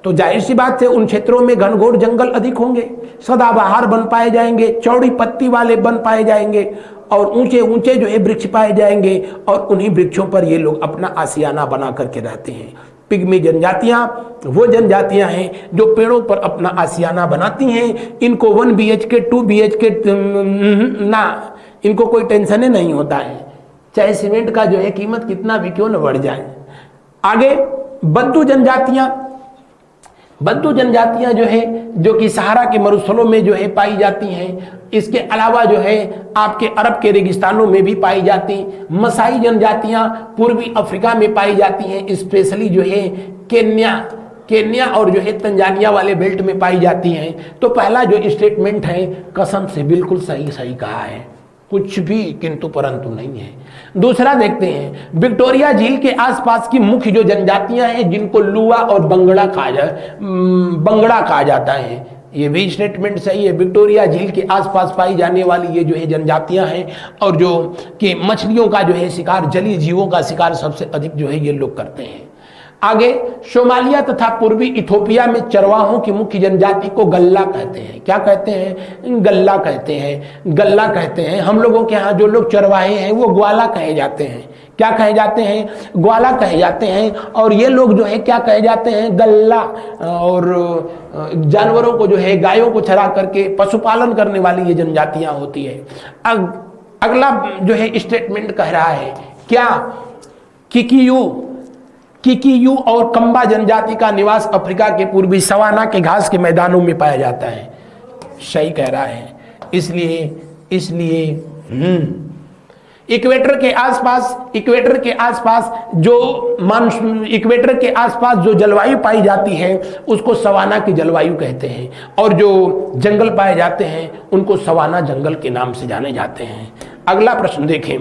तो जाहिर सी बात है उन क्षेत्रों में घनघोर जंगल अधिक होंगे, सदाबहार बन पाए जाएंगे, चौड़ी पत्ती वाले बन पाए जाएंगे और ऊंचे ऊंचे जो है वृक्ष पाए जाएंगे। और उन्हीं वृक्षों पर ये लोग अपना आशियाना बना करके रहते हैं। पिग्मी जनजातियां वो जनजातियां हैं जो पेड़ों पर अपना आशियाना बनाती हैं। इनको 1 BHK 2 BHK ना, इनको कोई टेंशन ही नहीं होता है, चाहे सीमेंट का जो है कीमत कितना भी क्यों न बढ़ जाए। आगे बद्दू जनजातियां जो है, जो कि सहारा के मरुस्थलों में जो है पाई जाती हैं। इसके अलावा जो है आपके अरब के रेगिस्तानों में भी पाई जाती। मसाई जनजातियां पूर्वी अफ्रीका में पाई जाती हैं, स्पेशली जो है केन्या और जो है तंजानिया वाले बेल्ट में पाई जाती हैं। तो पहला जो स्टेटमेंट है कसम से बिल्कुल सही कहा है, कुछ भी किंतु परंतु नहीं है। दूसरा देखते हैं, विक्टोरिया झील के आसपास की मुख्य जो जनजातियां हैं जिनको लुआ और बंगड़ा कहा जाता है, ये भी स्टेटमेंट सही है। विक्टोरिया झील के आसपास पाई जाने वाली ये जो है जनजातियां हैं, और जो कि मछलियों का जो है शिकार, जलीय जीवों का शिकार सबसे अधिक जो है ये लोग करते हैं। आगे सोमालिया तथा पूर्वी इथोपिया में चरवाहों की मुख्य जनजाति को गल्ला कहते हैं। क्या कहते हैं? गल्ला कहते हैं। हम लोगों के यहाँ जो लोग चरवाहे हैं वो ग्वाला कहे जाते हैं। क्या कहे जाते हैं? ग्वाला कहे जाते हैं। और ये लोग जो है क्या कहे जाते हैं? गल्ला। और जानवरों को जो है, गायों को चरा करके पशुपालन करने वाली ये जनजातियां होती है। अगला जो है स्टेटमेंट कह रहा है क्या? किकियू और कंबा जनजाति का निवास अफ्रीका के पूर्वी सवाना के घास के मैदानों में पाया जाता है। सही कह रहा है। इसलिए इक्वेटर के आसपास जो जलवायु पाई जाती है उसको सवाना की जलवायु कहते हैं, और जो जंगल पाए जाते हैं उनको सवाना जंगल के नाम से जाने जाते हैं। अगला प्रश्न देखें,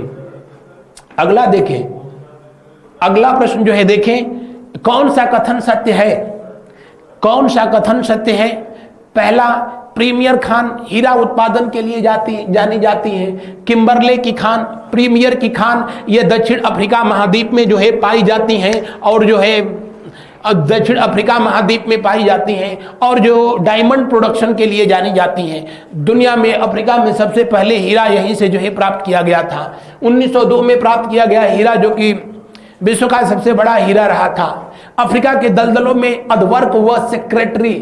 अगला प्रश्न जो है देखें, कौन सा कथन सत्य है? पहला, प्रीमियर खान हीरा उत्पादन के लिए जानी जाती हैं। किम्बरले की खान, प्रीमियर की खान, ये दक्षिण अफ्रीका महाद्वीप में जो है पाई जाती हैं, और जो है दक्षिण अफ्रीका महाद्वीप में पाई जाती हैं, और जो डायमंड प्रोडक्शन के लिए जानी जाती हैं। दुनिया में, अफ्रीका में सबसे पहले हीरा यहीं से जो है प्राप्त किया गया था। 1902 में प्राप्त किया गया हीरा, जो कि विश्व का सबसे बड़ा हीरा रहा था। अफ्रीका के दलदलों में अधवर्क व सेक्रेटरी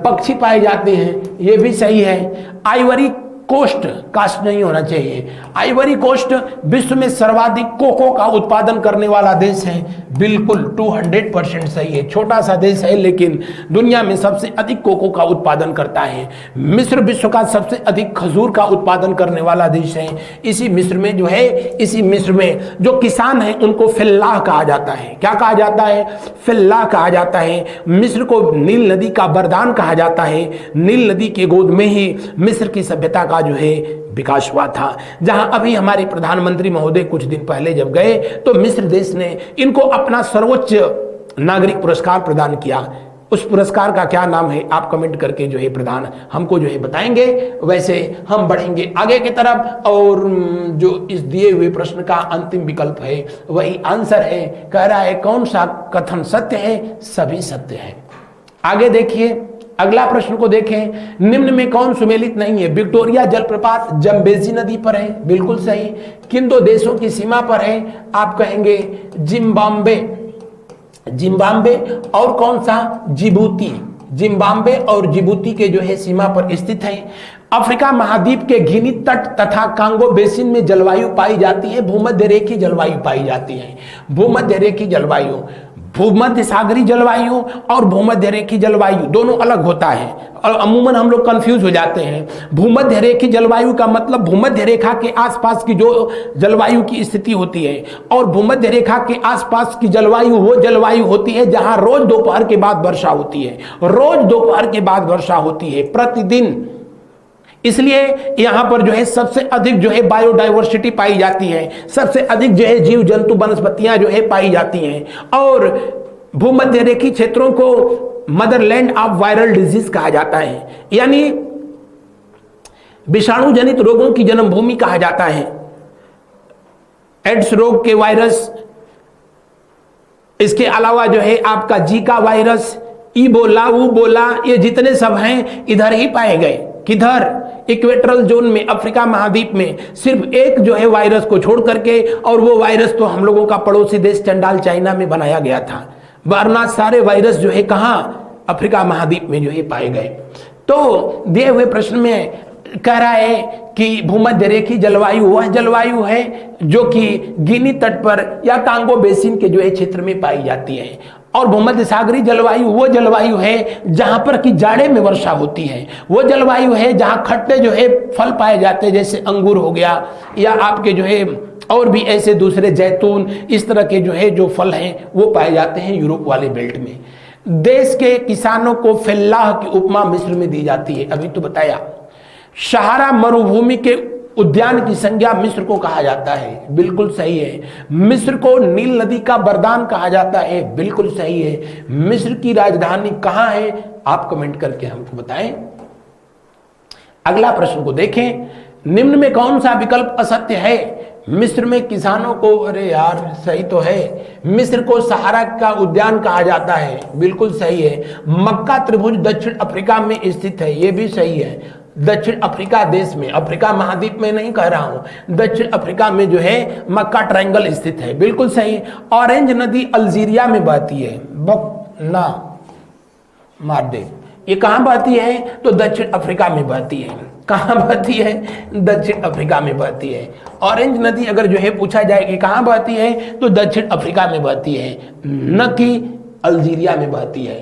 पक्षी पाए जाते हैं, ये भी सही है। आइवरी कोस्ट, कास्ट नहीं होना चाहिए। आइवरी कोस्ट विश्व में सर्वाधिक कोको का उत्पादन करने वाला देश है। बिल्कुल 200% सही है। छोटा सा देश है लेकिन दुनिया में सबसे अधिक कोको का उत्पादन करता है। मिस्र विश्व का सबसे अधिक खजूर का उत्पादन करने वाला देश है। इसी मिस्र में जो है, इसी मिस्र में जो किसान हैं उनको फिल्लाह कहा जाता है। क्या कहा जाता है? फिल्लाह कहा जाता है। मिस्र को नील नदी का वरदान कहा जाता है। नील नदी के गोद में ही मिस्र की सभ्यता का जो है विकास हुआ था। जहां अभी हमारे प्रधानमंत्री महोदय कुछ दिन पहले जब गए तो मिस्र देश ने इनको अपना सर्वोच्च नागरिक पुरस्कार प्रदान किया। उस पुरस्कार का क्या नाम है आप कमेंट करके जो है प्रधान हमको जो है बताएंगे। वैसे हम बढ़ेंगे आगे की तरफ और जो इस दिए हुए प्रश्न का अंतिम विकल्प है वही आंसर है। कह रहा है कौन सा कथन सत्य है? सभी सत्य है। आगे देखिए, अगला प्रश्न को देखें। निम्न में कौन सुमेलित नहीं है? विक्टोरिया जलप्रपात जम्बेजी नदी पर है, बिल्कुल सही। किन दो देशों की सीमा पर है? आप कहेंगे जिम्बाब्वे, जिम्बाब्वे और कौन सा? जिबूती। जिम्बाब्वे और जिबूती के जो है सीमा पर स्थित है। अफ्रीका महाद्वीप के गिनी तट तथा कांगो बेसिन में जलवायु पाई जाती है। भूमध्य रेखीय जलवायु पाई जाती है। भूमध्य रेखीय जलवायु, भूमध्य सागरीय जलवायु और भूमध्य रेखीय जलवायु दोनों अलग होता है और अमूमन हम लोग कंफ्यूज हो जाते हैं। भूमध्य रेखीय जलवायु का मतलब भूमध्य रेखा के आसपास की जो जलवायु की स्थिति होती है और भूमध्य रेखा के आसपास की जलवायु वो जलवायु होती है जहां रोज दोपहर के बाद वर्षा होती है। रोज दोपहर के बाद वर्षा होती है प्रतिदिन। इसलिए यहां पर जो है सबसे अधिक जो है बायोडाइवर्सिटी पाई जाती है। सबसे अधिक जो है जीव जंतु वनस्पतियां जो है पाई जाती हैं। और भूमध्य रेखीय क्षेत्रों को मदरलैंड ऑफ वायरल डिजीज कहा जाता है, यानी विषाणु जनित रोगों की जन्मभूमि कहा जाता है। एड्स रोग के वायरस, इसके अलावा जो है आपका जीका वायरस, इबोला, उबोला, ये जितने सब हैं इधर ही पाए गए। किधर? इक्वेटरल जोन में, अफ्रीका महाद्वीप में सिर्फ एक जो है वायरस को छोड़ करके, और वो वायरस तो हम लोगों का पड़ोसी देश चंडाल चाइना में बनाया गया था। वरना सारे वायरस जो है कहां? अफ्रीका महाद्वीप में जो है पाए गए। तो दिए हुए प्रश्न में कह रहा है कि भूमध्य रेखीय जलवायु वह जलवायु है जो कि गिनी तट पर या कांगो बेसिन के जो है क्षेत्र में पाई जाती है। और भूमध्य सागरीय जलवायु वो जलवायु है जहां पर कि जाड़े में वर्षा होती है। वो जलवायु है जहां खट्टे जो है फल पाए जाते हैं, जैसे अंगूर हो गया या आपके जो है और भी ऐसे दूसरे जैतून, इस तरह के जो है जो फल हैं वो पाए जाते हैं यूरोप वाले बेल्ट में। देश के किसानों को फिल्लाह की उपमा मिस्र में दी जाती है, अभी तो बताया। सहारा मरुभूमि के उद्यान की संज्ञा मिस्र को कहा जाता है, बिल्कुल सही है। मिस्र को नील नदी का वरदान कहा जाता है, बिल्कुल सही है। मिस्र की राजधानी कहां है? आप कमेंट करके हमको बताएं। अगला प्रश्न को देखें। निम्न में कौन सा विकल्प असत्य है? मिस्र में किसानों को, अरे यार सही तो है, मिस्र को सहारा का उद्यान कहा जाता है, बिल्कुल सही है। मक्का त्रिभुज दक्षिण अफ्रीका में स्थित है, यह भी सही है। दक्षिण अफ्रीका देश में, अफ्रीका महाद्वीप में नहीं कह रहा हूं, दक्षिण अफ्रीका में जो है मक्का ट्रायंगल स्थित है, बिल्कुल सही। ऑरेंज नदी अल्जीरिया में बहती है, बकना मारदे, ये कहां बहती है? तो दक्षिण अफ्रीका में बहती है। कहां बहती है? दक्षिण अफ्रीका में बहती है। ऑरेंज नदी अगर जो है पूछा जाए कि कहां बहती है तो दक्षिण अफ्रीका में बहती है, न कि अल्जीरिया में बहती है।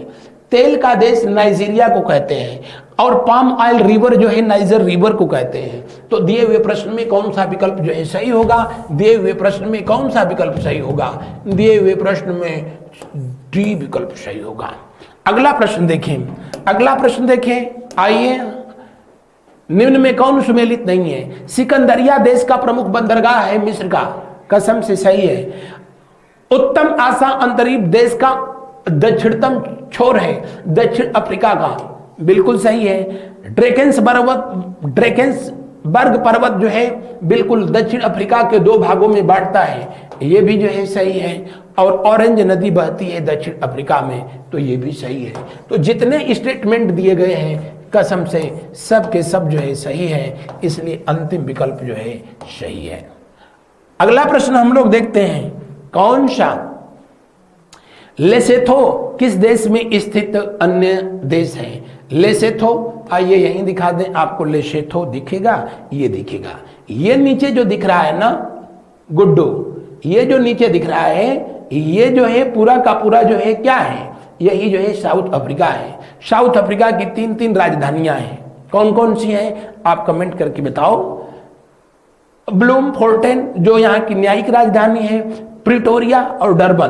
तेल का देश नाइजीरिया को कहते हैं और पाम ऑयल रिवर जो है नाइजर रिवर को कहते हैं। तो दिए हुए प्रश्न में कौन सा विकल्प जो है सही होगा? दिए हुए प्रश्न में कौन सा विकल्प सही होगा? दिए हुए प्रश्न में डी विकल्प सही होगा। अगला प्रश्न देखें। अगला प्रश्न देखें, आइए। निम्न में कौन सुमेलित नहीं है? सिकंदरिया देश का प्रमुख बंदरगाह है मिस्र का, कसम से सही है। उत्तम आशा अंतरिक्ष देश का दक्षिणतम छोर है दक्षिण अफ्रीका का, बिल्कुल सही है। ड्रेकेंसबर्ग पर्वत जो है बिल्कुल दक्षिण अफ्रीका के दो भागों में बांटता है, ये भी जो है सही है। और ऑरेंज नदी बहती है दक्षिण अफ्रीका में, तो ये भी सही है। तो जितने स्टेटमेंट दिए गए हैं कसम से सब के सब जो है सही है, इसलिए अंतिम विकल्प जो है सही है। अगला प्रश्न हम लोग देखते हैं, कौन सा? लेसेथो किस देश में स्थित अन्य देश है? लेसेथो, आइए यहीं दिखा दें आपको, लेसेथो दिखेगा, ये दिखेगा। ये नीचे जो दिख रहा है ना गुड्डू, ये जो नीचे दिख रहा है ये जो है पूरा का पूरा जो है क्या है, यही जो है साउथ अफ्रीका है। साउथ अफ्रीका की 3 राजधानियां हैं। कौन कौन सी हैं आप कमेंट करके बताओ। ब्लूमफोर्टेन जो यहाँ की न्यायिक राजधानी है, प्रिटोरिया और डरबन।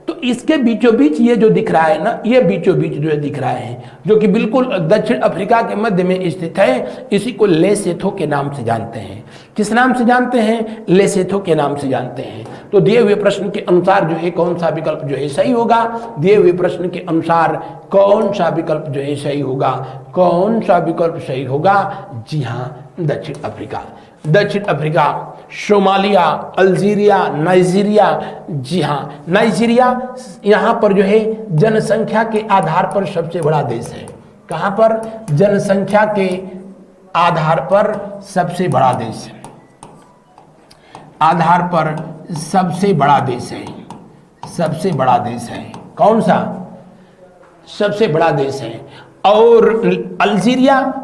तो इसके बीचों बीच ये जो दिख रहा है ना, ये बीचों बीच जो है दिख रहा है, जो कि बिल्कुल दक्षिण अफ्रीका के मध्य में स्थित है, इसी को लेसेथो के नाम से जानते हैं। किस नाम से जानते हैं? लेसेथो के नाम से जानते हैं। तो दिए हुए प्रश्न के अनुसार जो है कौन सा विकल्प जो है सही होगा? दिए हुए प्रश्न के अनुसार कौन सा विकल्प जो है सही होगा? कौन सा विकल्प सही होगा? जी हाँ, दक्षिण अफ्रीका। दक्षिण अफ्रीका, सोमालिया, अल्जीरिया, नाइजीरिया। जी हाँ, नाइजीरिया यहाँ पर जो है जनसंख्या के आधार पर सबसे बड़ा देश है। कहाँ पर? जनसंख्या के आधार पर सबसे बड़ा देश है। आधार पर सबसे बड़ा देश है। सबसे बड़ा देश है कौन सा? सबसे बड़ा देश है। और अल्जीरिया,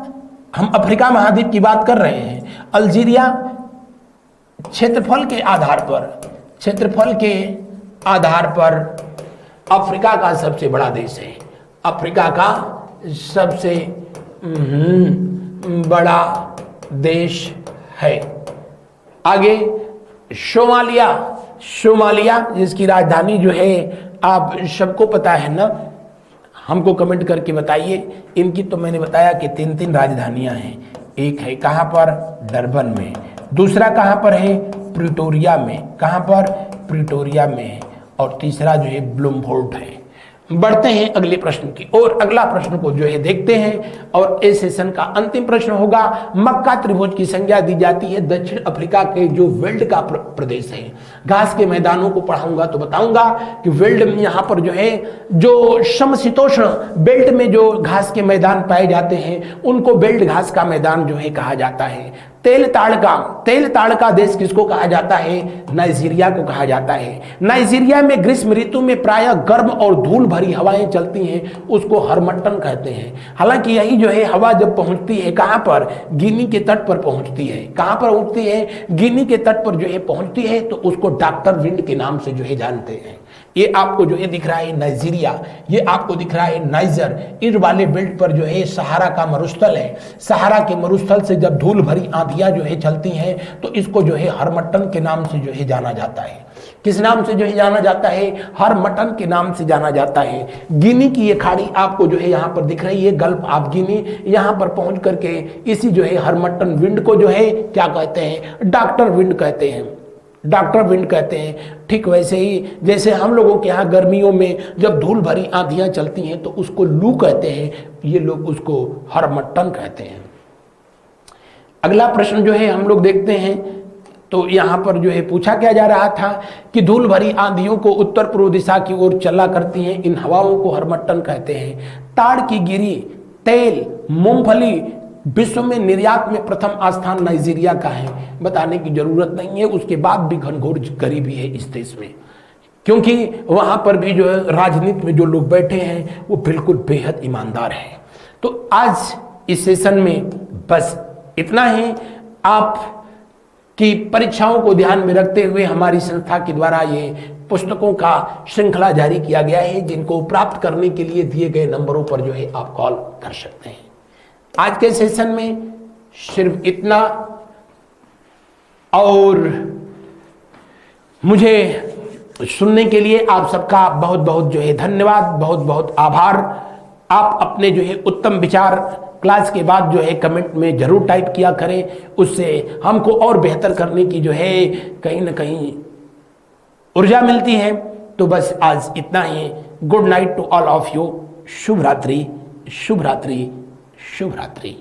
हम अफ्रीका महाद्वीप की बात कर रहे हैं। अल्जीरिया क्षेत्रफल के आधार पर अफ्रीका का सबसे बड़ा देश है। अफ्रीका का सबसे बड़ा देश है। आगे सोमालिया, सोमालिया जिसकी राजधानी जो है आप सबको पता है ना, हमको कमेंट करके बताइए। इनकी तो मैंने बताया कि 3 राजधानियां हैं। एक है कहाँ पर? डरबन में। दूसरा कहाँ पर है? प्रिटोरिया में। कहाँ पर? प्रिटोरिया में। और तीसरा जो है ब्लूमफोर्ट है। बढ़ते हैं अगले प्रश्न की और अगला प्रश्न को जो है देखते हैं। और इस सेशन का अंतिम प्रश्न होगा, मक्का त्रिभुज की संज्ञा दी जाती है दक्षिण अफ्रीका के जो वेल्ड का प्रदेश है। घास के मैदानों को पढ़ाऊंगा तो बताऊंगा कि वेल्ड में यहाँ पर जो है जो समशीतोष्ण बेल्ट में जो घास के मैदान पाए जाते हैं उनको बेल्ट घास का मैदान जो है कहा जाता है। तेल ताड़ का देश किसको कहा जाता है? नाइजीरिया को कहा जाता है। नाइजीरिया में ग्रीष्म ऋतु में प्रायः गर्म और धूल भरी हवाएं चलती हैं, उसको हरमट्टन कहते हैं। हालांकि यही जो है हवा जब पहुंचती है कहां पर? गिनी के तट पर पहुंचती है। कहां पर उठती है? गिनी के तट पर जो है पहुंचती है, तो उसको डॉक्टर विंड के नाम से जो है जानते हैं। ये आपको जो है दिख रहा है नाइजीरिया, ये आपको दिख रहा है नाइजर। इस वाले बेल्ट पर जो है सहारा का मरुस्थल है। सहारा के मरुस्थल से जब धूल भरी आंधियां जो है चलती हैं तो इसको जो है हरमट्टन के नाम से जो है जाना जाता है। किस नाम से जो है जाना जाता है? हरमट्टन के नाम से जाना जाता है। गिनी की ये खाड़ी आपको जो है यहाँ पर दिख रही है, गल्फ ऑफ गिनी। यहाँ पर पहुंच करके इसी जो है हरमट्टन विंड को जो है क्या कहते हैं? डॉक्टर विंड कहते हैं। डॉक्टर विंड कहते हैं। ठीक वैसे ही जैसे हम लोगों के यहाँ गर्मियों में जब धूल भरी आंधियां चलती हैं तो उसको लू कहते हैं, ये लोग उसको हरमट्टन कहते हैं। अगला प्रश्न जो है हम लोग देखते हैं। तो यहाँ पर जो है पूछा क्या जा रहा था कि धूल भरी आंधियों को उत्तर पूर्व दिशा की ओर चला करती हैं, इन हवाओं को हरमट्टन कहते हैं। ताड़ की गिरी, तेल, मूंगफली विश्व में निर्यात में प्रथम स्थान नाइजीरिया का है। बताने की जरूरत नहीं है, उसके बाद भी घनघोर गरीबी है इस देश में, क्योंकि वहां पर भी जो है राजनीति में जो लोग बैठे हैं वो बिल्कुल बेहद ईमानदार हैं। तो आज इस सेशन में बस इतना ही। आप की परीक्षाओं को ध्यान में रखते हुए हमारी संस्था के द्वारा ये पुस्तकों का श्रृंखला जारी किया गया है, जिनको प्राप्त करने के लिए दिए गए नंबरों पर जो है आप कॉल कर सकते हैं। आज के सेशन में सिर्फ इतना, और मुझे सुनने के लिए आप सबका बहुत बहुत जो है धन्यवाद, बहुत बहुत आभार। आप अपने जो है उत्तम विचार क्लास के बाद जो है कमेंट में जरूर टाइप किया करें, उससे हमको और बेहतर करने की जो है कहीं ना कहीं ऊर्जा मिलती है। तो बस आज इतना ही। Good night to all of you. शुभ रात्रि, शुभ रात्रि, शुभ रात्रि।